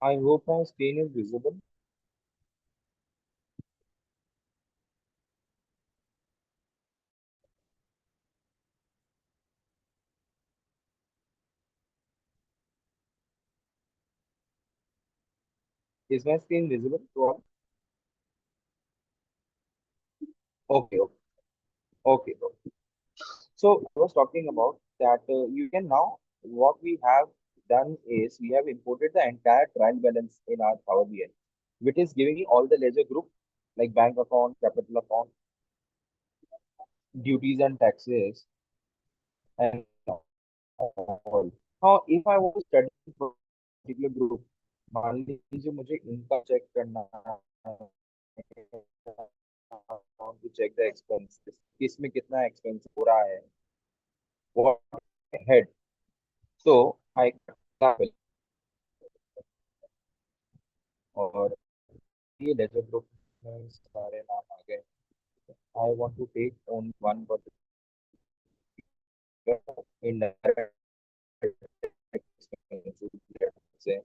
I hope my screen is visible. Is my screen visible to all? Okay, okay, okay, okay. So I was talking about that you can now, what we have done is we have imported the entire trial balance in our Power BI, which is giving me all the ledger group like bank account, capital account, duties and taxes, and all. Now, if I want to study a particular group, मान लीजिए मुझे इनका check करना है, to check the expenses, किस में कितना expense हो रहा है, what head, so I और ये लेजर ग्रुप में सारे नाम आ गए। I want to take on one particular indirect expenses, let's say.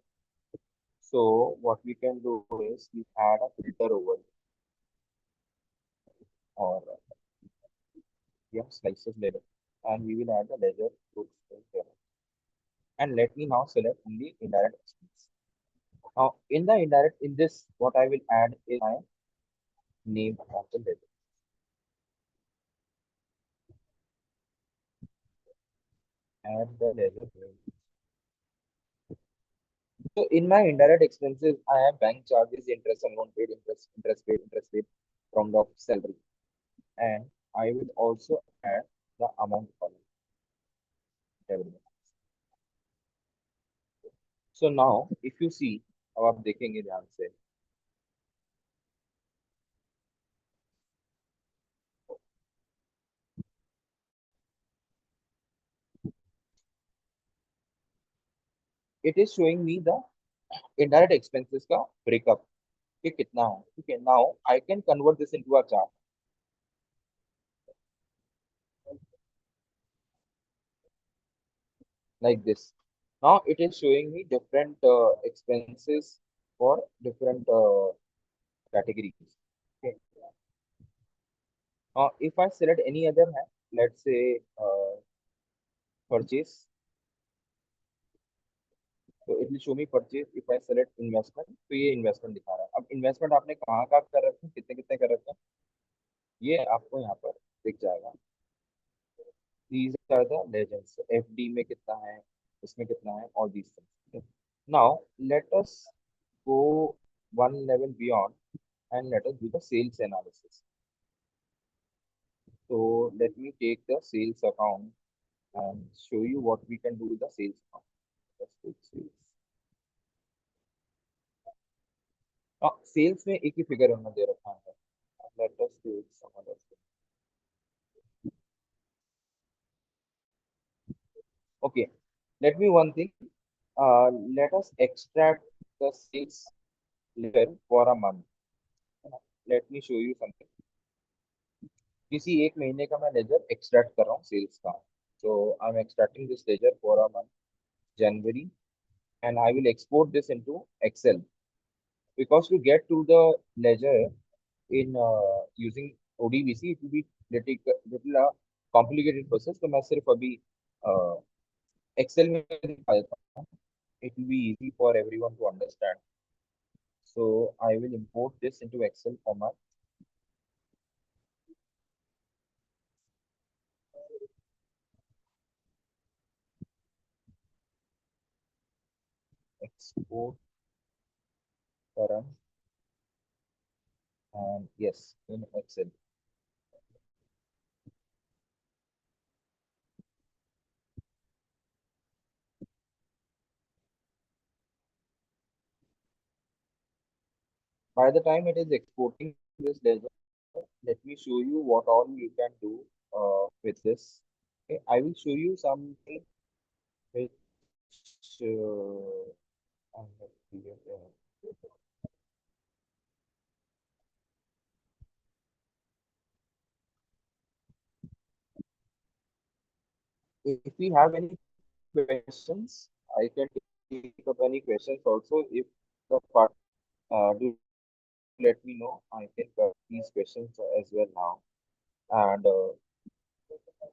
So what we can do is we add a filter over, or we have slices later, and we will add the ledger groups here. And let me now select only indirect expense. Now in the indirect, in this, what I will add is my name of the ledger. Add the ledger name. So in my indirect expenses, I have bank charges, interest, unpaid interest, interest paid from the salary, and I will also add the amount column. So now, if you see, अब आप देखेंगे ध्यान से, it is showing me the indirect expenses का breakup कि कितना हो, ठीक है। Now I can convert this into a chart like this. Now it is showing me different expenses for different categories. Okay. Now if I select any other hand, let's say purchase, तो it will show me purchase. If I select investment, तो ये investment दिखा रहा है। अब investment आपने कहाँ कहाँ कर रखे हैं, कितने कितने कर रखे हैं, ये आपको यहाँ पर दिख जाएगा। These are the legends. FD में कितना है, इसमें कितना है, all these things. Okay. Now let us go one level beyond and let us do the sales analysis. So let me take the sales account and show you what we can do with the sales account. Let's take sales. Sales में एक ही figure हमने दे रखा है. Let us take some other thing. Okay, let me one thing. Let us extract the sales level for a month. Let me show you something. किसी एक महीने का मैं लेजर एक्सट्रैक्ट कर रहा हूँ सेल्स का. So I'm extracting this ledger for a month, January, and I will export this into Excel. Because to get to the ledger in using ODBC, it will be little complicated process. तो मैं सिर्फ अभी Excel में दिखा देता हूँ. It will be easy for everyone to understand. So I will import this into Excel format. Export current, and yes, in Excel. By the time it is exporting this ledger, let me show you what all you can do with this. Okay, I will show you something which I have created. If we have any questions, I can take up any questions also. If the part do let me know, I can cover these questions as well now. And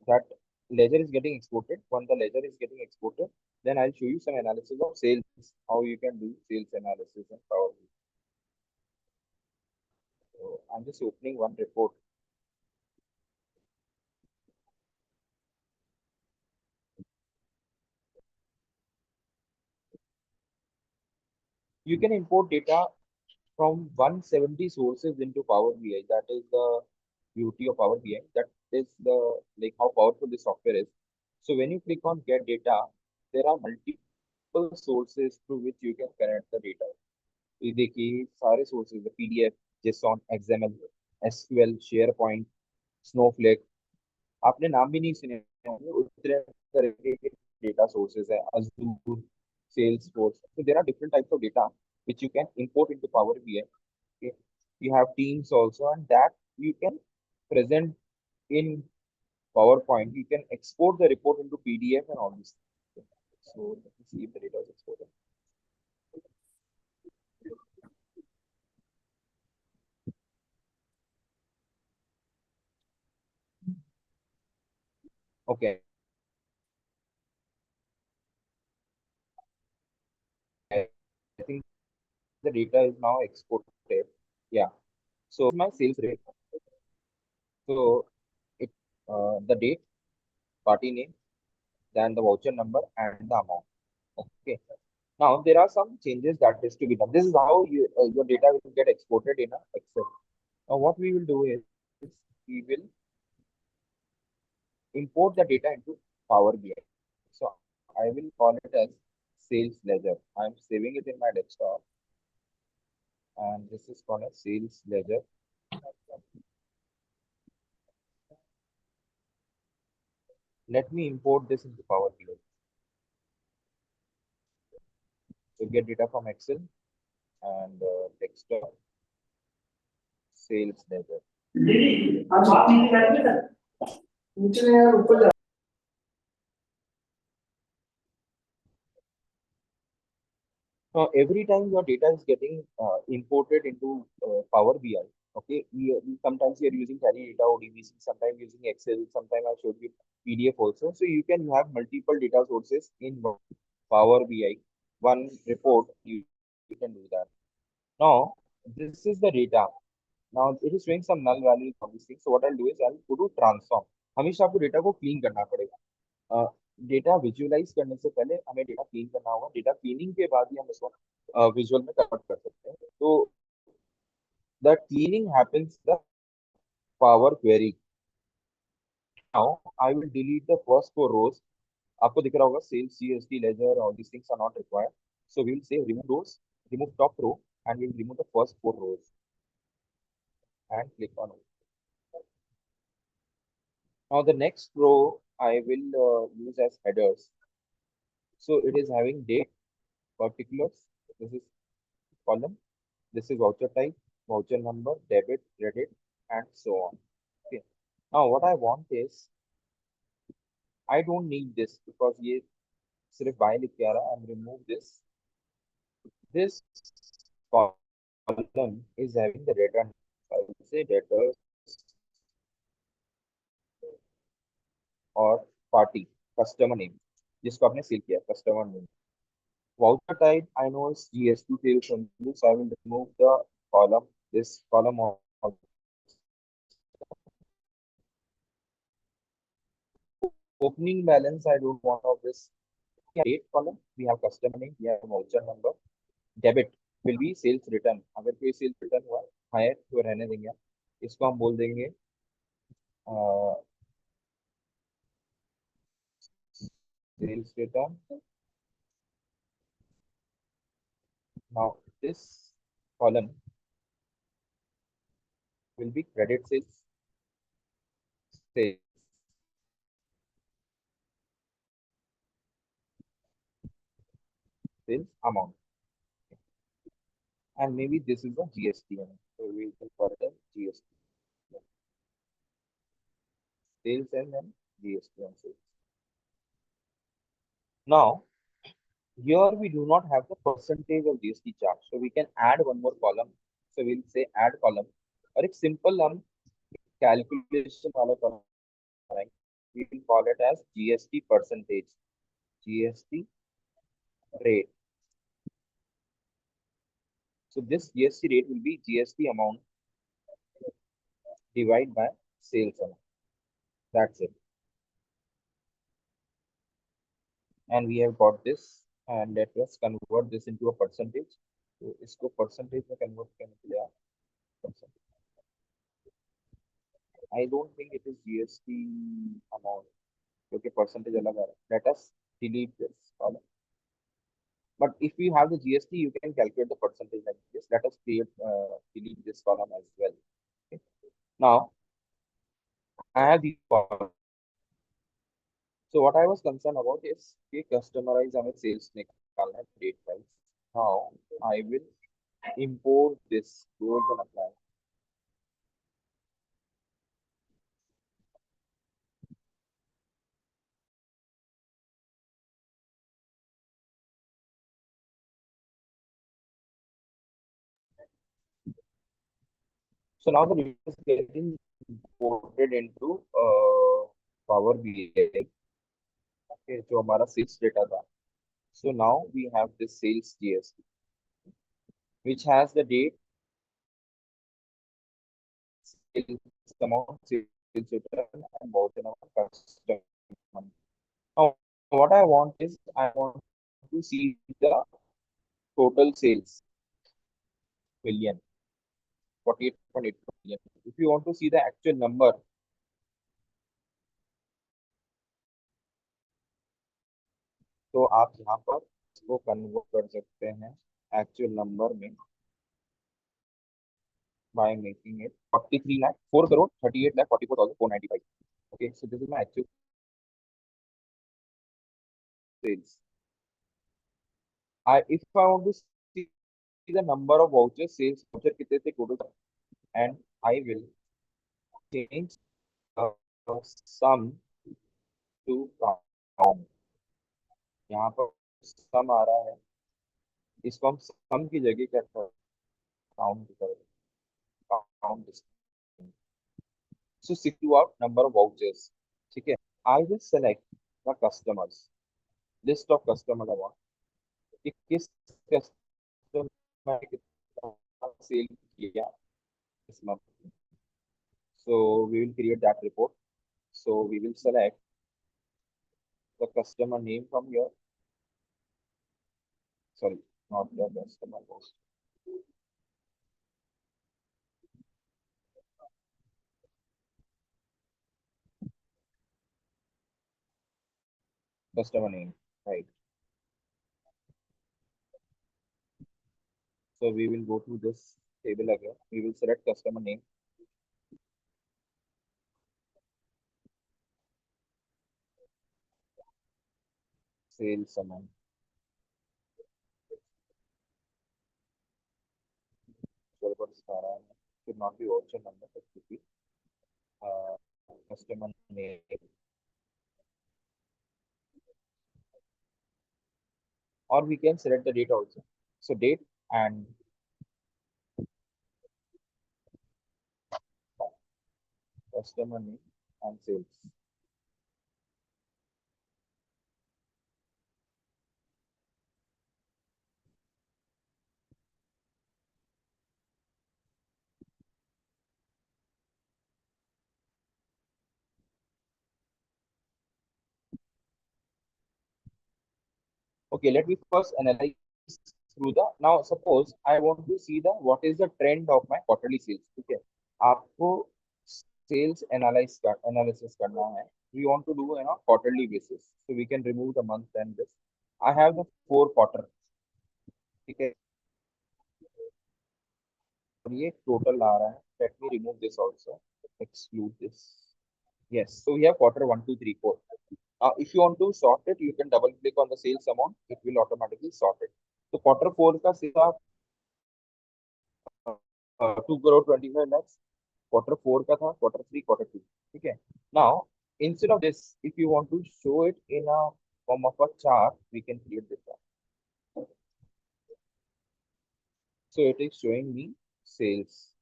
that ledger is getting exported. When the ledger is getting exported, then I'll show you some analysis of sales, how you can do sales analysis in Power BI. So I'm just opening one report. You can import data from 170 sources into Power BI. That is the beauty of Power BI. That is the like how powerful this software is. So when you click on get data, there are multiple sources through which you can connect the data. ये देखिए सारे sources, the PDF, JSON, XML, SQL, SharePoint, Snowflake. आपने नाम भी नहीं सुने होंगे, उतने तरह के data sources है, Azure, Salesforce. So there are different types of data which you can import into Power BI. Okay. You have teams also, and that you can present in PowerPoint. You can export the report into PDF and all this. So let me see if the data is exported. Okay. I think the data is now exported. Yeah. So my sales rate. So it the date, party name, then the voucher number and the amount. Okay. Now there are some changes that is to be done. This is how your data will get exported in a Excel. Now what we will do is we will import the data into Power BI. So I will call it as sales ledger. I'm saving it in my desktop, and this is called as sales ledger. Let me import this into Power BI. So get data from Excel and desktop sales ledger. Now, every time your data is getting imported into Power BI, okay, we sometimes we are using Tally data ODBC, sometimes using Excel, sometimes I showed you PDF also. So you can have multiple data sources in Power BI. One report, you can do that. Now, this is the data. Now, it is showing some null values of these things. So what I'll do is I'll go to transform. हमेशा आपको data को clean करना पड़ेगा. Data visualise करने से पहले हमें data clean करना होगा, डेटा क्लीनिंग के बाद ही हम इसको विजुअल में कन्वर्ट कर सकते हैं। तो the cleaning happens the Power Query. Now I will delete the first four rows. आपको दिख रहा होगा सेल्स, जीएसटी, लेजर, और these things are not required. So we'll say remove rows, remove top row, and we'll remove the first four rows and click on OK. Now the next row I will use as headers. So it is having date, particulars. This is column. This is voucher type, voucher number, debit, credit, and so on. Okay. Now what I want is I don't need this because ये सिर्फ by लिख के आ रहा है. I'm remove this. This column is having the data. I will say debtors or party customer name जिसको आपने cell किया customer name. Voucher type I know is GST sales only, so I will remove the column, this column of opening balance. I don't want of this. Date column we have customer name, we have voucher number. Debit will be sales return. अगर कोई sales return हुआ है तो रहने देंगे, इसको हम बोल देंगे sales return. Now this column will be credit sales, sales, sales amount, and maybe this is a GST amount. So we will call it GST, sales and then GST on sales. Now here we do not have the percentage of GST charge, so we can add one more column. So we'll say add column, और एक simple हम calculation वाला column बनाएंगे. We will call it as GST percentage, GST rate. So this GST rate will be GST amount divided by sales amount. That's it. And we have got this, and let us convert this into a percentage. So इसको percentage में convert करने के लिए percentage. I don't think it is GST amount क्योंकि percentage अलग आ रहा है. Let us delete this column. But if you have the GST, you can calculate the percentage like this. Let us delete this column as well. Okay. Now I have these columns. So what I was concerned about is कि customize हमें sales निकालना है date wise. Now I will import this close and apply. So now the data is getting imported into Power BI. Okay, जो हमारा sales data था. So now we have this sales GST, which has the date, sales amount, sales return, and voucher number, customer. Now, what I want is I want to see the total sales million, 48.8 million. If you want to see the actual number, तो आप यहाँ पर इसको convert कर सकते हैं actual number में by making it 43 lakh 4 crore 38 lakh 44,495. Okay, so this is my actual sales. If I want to see the number of vouchers, sales voucher कितने थे total, and I will change sum to count. यहाँ पर sum आ रहा है, इसको हम sum की जगह क्या कर count करें, count this. So 62 out number of vouchers. ठीक है, I will select the customers, list of customers I want. कि किस कस्टमर ने कितना सेल किया इस month. So we will create that report. So we will select the customer name from here. Sorry, not the customer post. Customer name, right? So we will go to this table again. We will select customer name. Sales amount. Should not be also number, but should be customer name. Or we can select the date also. So date and customer name and sales. Okay, let me first analyze through the. Now, suppose I want to see the what is the trend of my quarterly sales. Okay, आपको sales analysis करना है. We want to do on a quarterly basis, so we can remove the month and this. I have the 4 quarter. Okay, और ये total आ रहा है. Let me remove this also. Exclude this. Yes, so we have quarter 1, 2, 3, 4. If you want to sort it, you can double click on the sales amount. It will automatically sort it. So quarter 4 का sales आप 2 crore 25 lakhs. Quarter 4 का था, quarter 3, quarter 2. ठीक है. Now, instead of this, if you want to show it in a form of a chart, we can create this chart. So it is showing me sales.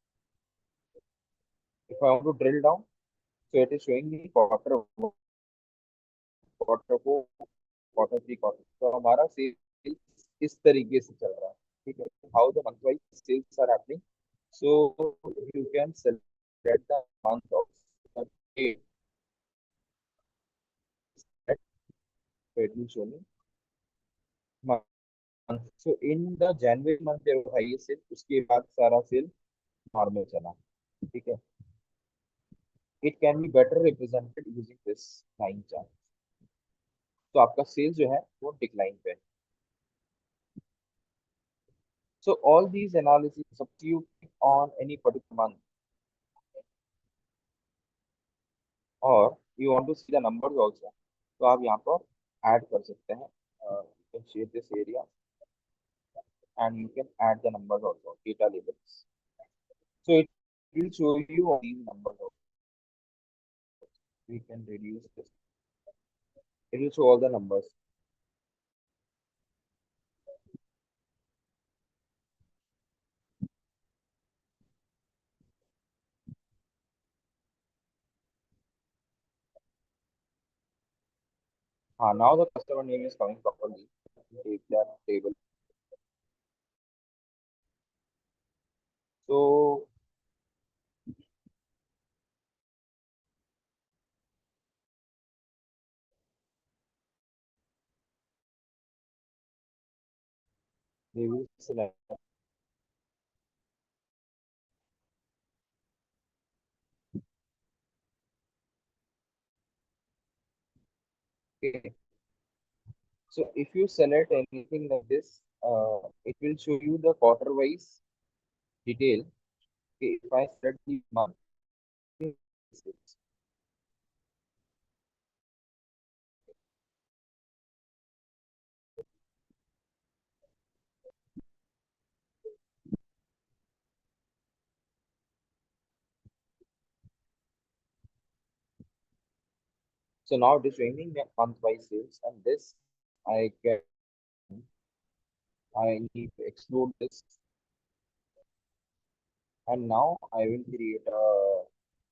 If I want to drill down, so it is showing me quarter 1, quarter 4, quarter 3, quarter. So हमारा sales इस तरीके से चल रहा है. ठीक है. How the month wise sales are happening. So you can select the month of the date. So it will show me month. So in the January month there was highest sale. उसके बाद सारा sale normal चला. ठीक है. It can be better represented using this line chart. तो आपका sales जो है वो decline पे है. So all these analysis substitute on any particular month, or you want to see the numbers also. तो आप यहाँ पर add कर सकते हैं. You can share this area and you can add the numbers also, data labels. So it will show you all these numbers also. We can reduce this. It will show all the numbers. Now the customer name is coming properly. Take that table. So they will select. Okay. So if you select anything like this, it will show you the quarter wise detail. Okay, if I select the month, so now it is showing me the month wise sales, and this I get. I need to exclude this, and now I will create a.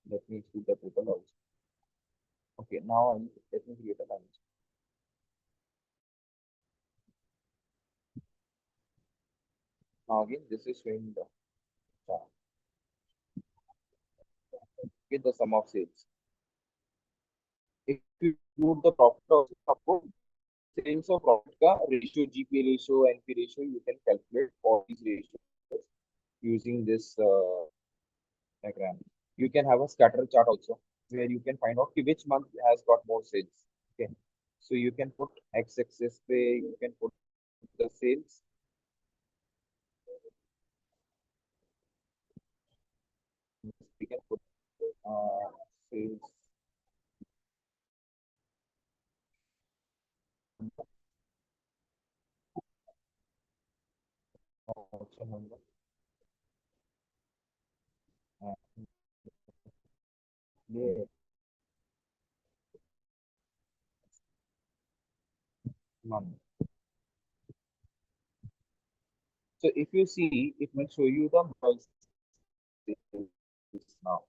Let me exclude the total also. Okay, now let me create a line. Now again, this is showing the chart. Get the sum of sales. if you include the profit also, of course, sales or profit ka ratio, GP ratio, NP ratio, you can calculate all these ratios using this diagram. You can have a scatter chart also where you can find out which month has got more sales. Okay, so you can put x-axis pay, you can put the sales. We can put sales also number and yeah, month. So if you see, it will show you the month now.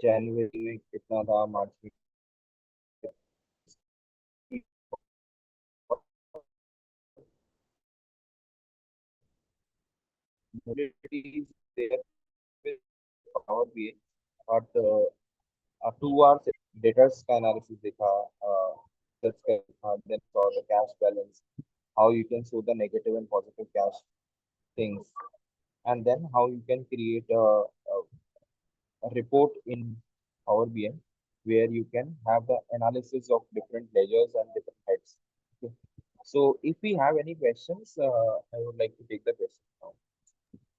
January में कितना था, मार्च में is there with Power BI, but 2 hours data's का analysis देखा, that's then saw the cash balance, how you can show the negative and positive cash things, and then how you can create a report in Power BI where you can have the analysis of different ledgers and different heads. Okay. So if we have any questions, I would like to take the question now.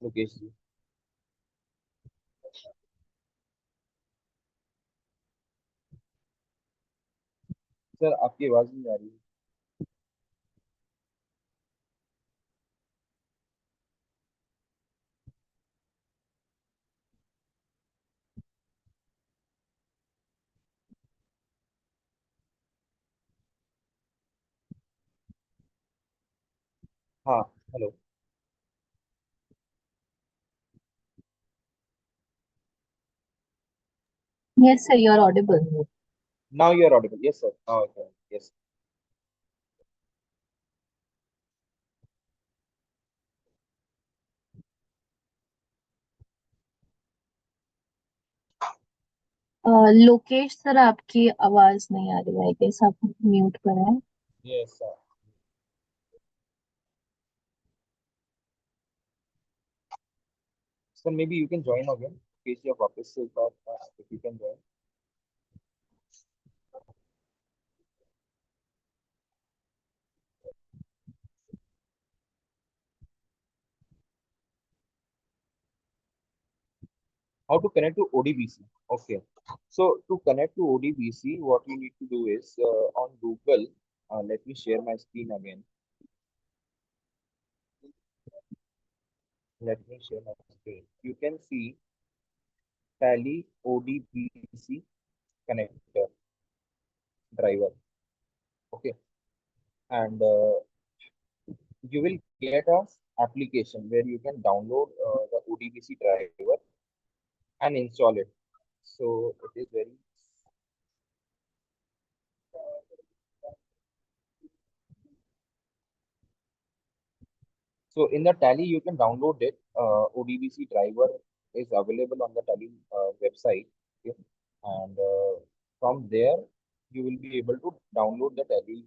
Lokesh ji. Sir आपकी आवाज नहीं आ रही है। हाँ, hello. Yes, sir, you're audible. Now you are audible. Yes, sir. Now I can. Yes. Lokesh sir आपकी आवाज नहीं आ रही है, आई गेस आप म्यूट पर हैं. Yes, sir. So maybe you can join again. In case your office is that if you can join. How to connect to ODBC? Okay. So to connect to ODBC, what you need to do is on Google. Let me share my screen again. Let me share my screen. You can see Tally ODBC connector driver. Okay, and you will get a application where you can download the ODBC driver and install it. So it is very so in the Tally you can download it. ODBC driver is available on the Tally website. Okay? And from there you will be able to download the Tally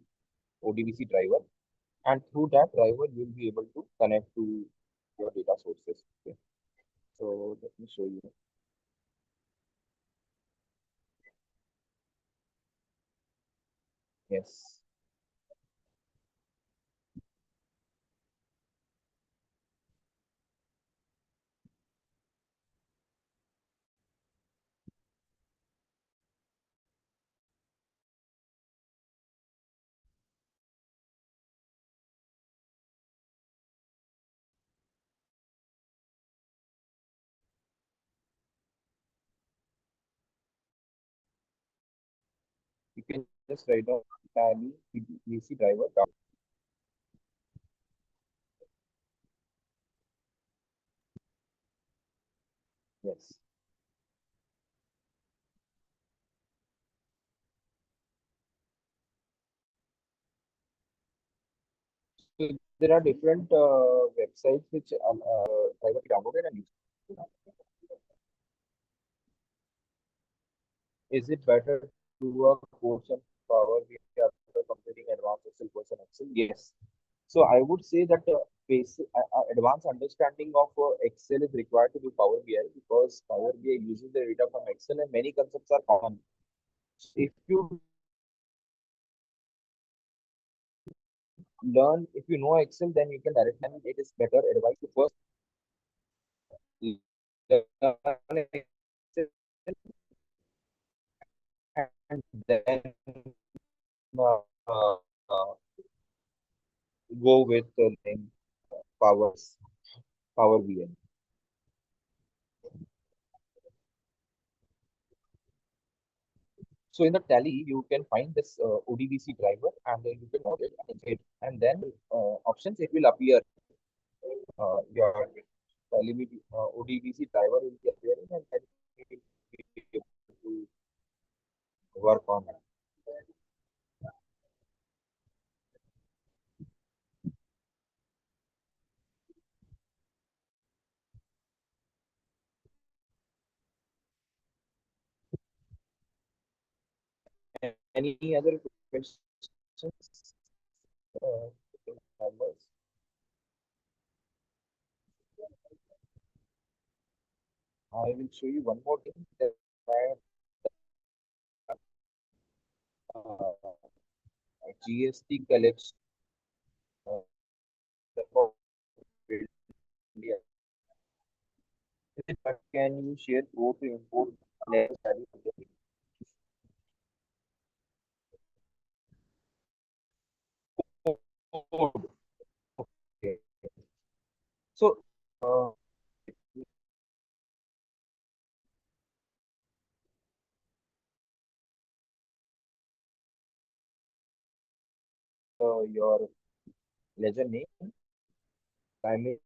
ODBC driver, and through that driver you will be able to connect to your data sources. Okay? So let me show you. Yes. You can just write down Tally ODBC driver. Yes. So there are different websites which driver downloaded and use. Is it better do a course on Power BI after completing advanced Excel course on Excel? Yes. So I would say that basic advanced understanding of Excel is required to do Power BI because Power BI uses the data from Excel and many concepts are common. So if you learn, if you know Excel, then you can directly, and it is better advice to first learn Excel and then uh, go with learning Power BI. So in the Tally, you can find this ODBC driver and then you can download it and install it. And then options, it will appear. Your Tally ODBC driver will be appearing and then you will be able to work on it. Any other questions? Members? I will show you one more thing that uh, GST collection for India. But can you share go to import letter study? Code. Okay. So your ledger name, primary.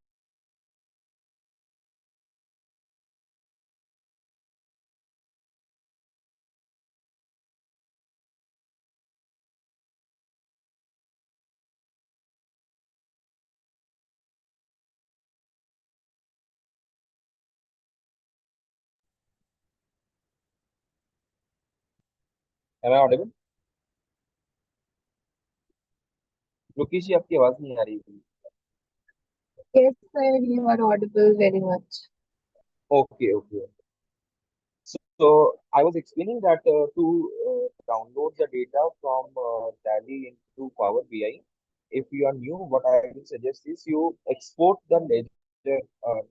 Am I audible? Lokesh जी आपकी आवाज नहीं आ रही है. Yes, sir, you are audible very much. Okay, okay. So I was explaining that to download the data from Tally into Power BI, if you are new, what I will suggest is you export the ledger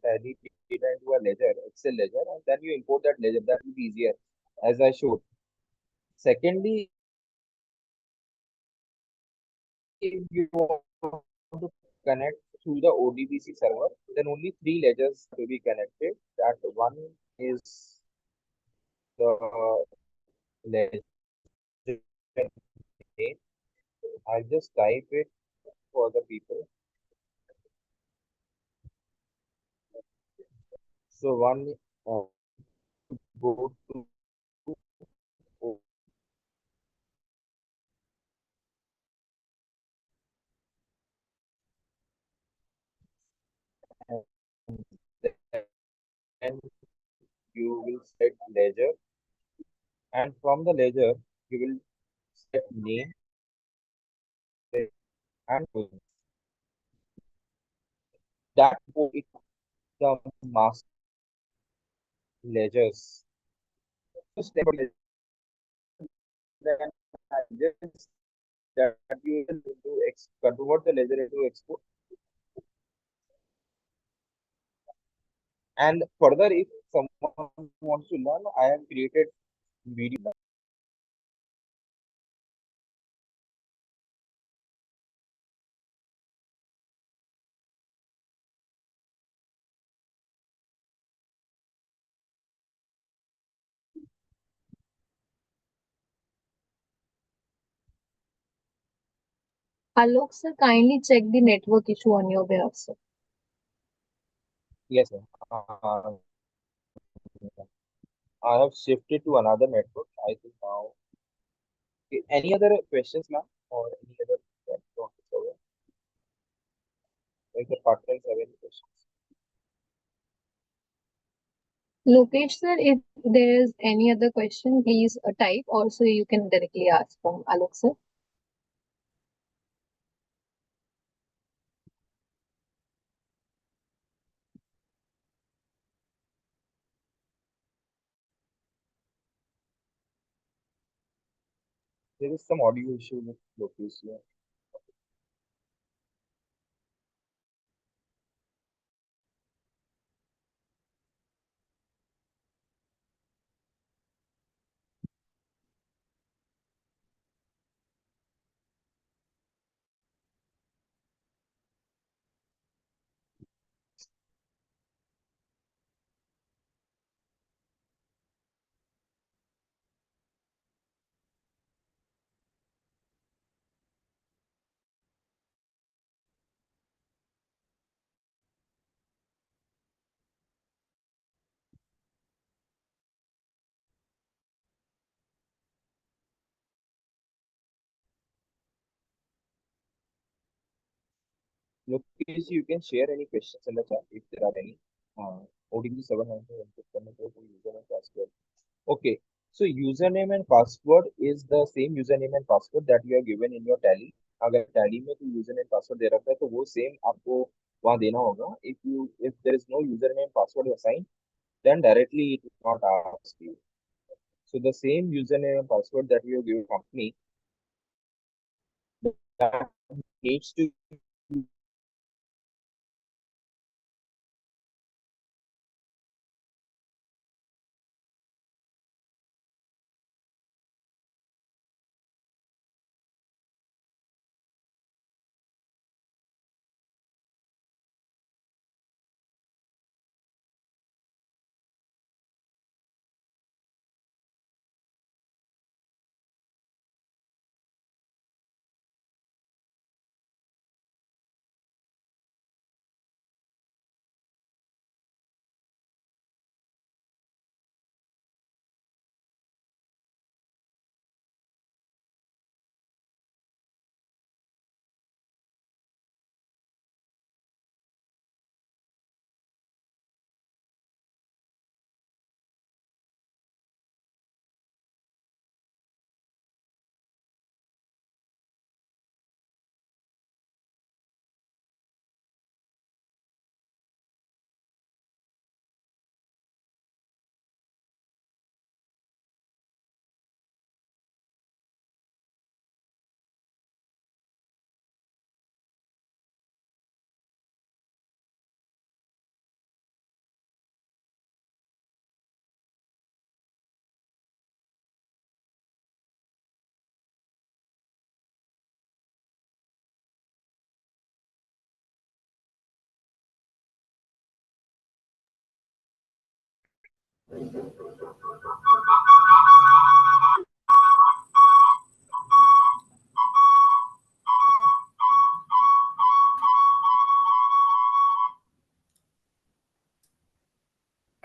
Tally data into a ledger, Excel ledger, and then you import that ledger. That will be easier, as I showed. Secondly, if you want to connect through the ODBC server, then only three ledgers to be connected. That one is the ledger name. I'll just type it for the people. So one go to and then you will set ledger, and from the ledger you will set name and that will be the master ledgers. So step by step, just that you will do convert the ledger into export. And further, if someone wants to learn, I have created video. Alok, sir, kindly check the network issue on your behalf, sir. Yes, sir. I have shifted to another network. I think now. Okay, any other questions, ma'am, or any other that you want to cover? If the participants have any questions. Lokesh sir, if there is any other question, please type. Also, you can directly ask from Alok sir. There is some audio issue with Lokesh here. Lokesh, you can share any questions in the chat if there are any. ODG 700 input करने के लिए username password. Okay, so username and password is the same username and password that you have given in your tally. अगर tally में कोई username password दे रखा है तो वो same आपको वहाँ देना होगा. If there is no username password assigned, then directly it will not ask you. So the same username and password that you have given company that needs to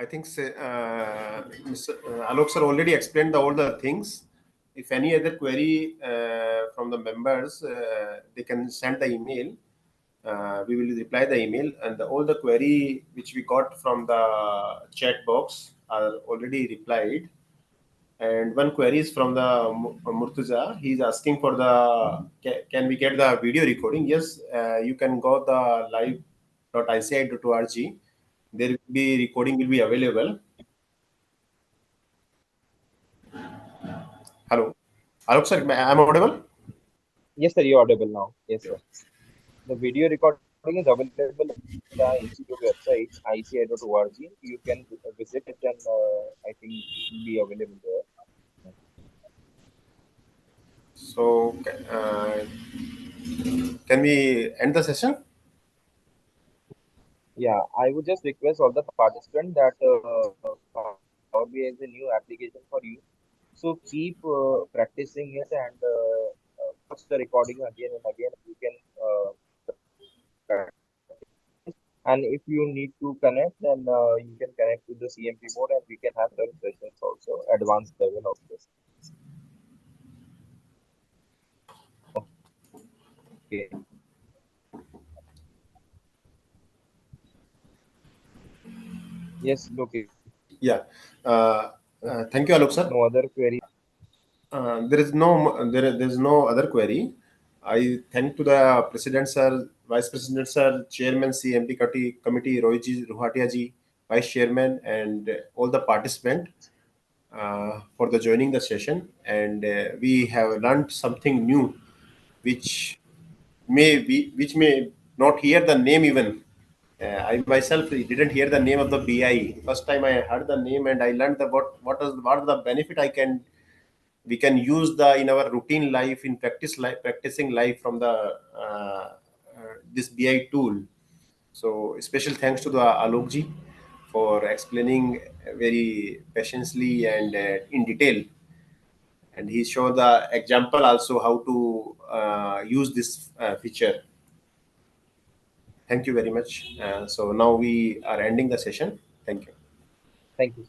I think Mr. Alok sir already explained all the things. If any other query from the members, they can send the email. We will reply the email, and all the query which we got from the chat box are already replied. And one query is from the Murtuza. He's asking for the can we get the video recording? Yes, you can go the live.ici.org. There will be recording will be available. Hello, Alok sir, I'm audible. yes sir, you're audible now. Yes sir. The video recording is available in the institute website, ici.org. You can visit it and I think it will be available there. So, can we end the session? Yeah, I would just request all the participants that Power BI is a new application for you. So keep practicing it and watch the recording again and again. You can and if you need to connect, then you can connect with the CMP mode and we can have some sessions also, advanced level of this. Okay. Yes, okay. Yeah. Thank you, Alok sir. No other query. There is no other query. I thank to the President sir, Vice President sir, Chairman CMP Committee Rohiji Ruhatia ji, Vice Chairman, and all the participant for the joining the session. And we have learned something new, which which may not hear the name even. I myself didn't hear the name of the BI. First time I heard the name, and I learned the what are the benefit we can use the in our routine life, in practicing life from the this BI tool. So special thanks to the Alokji for explaining very patiently and in detail, and he showed the example also how to use this feature. Thank you very much. So now we are ending the session. Thank you. Thank you.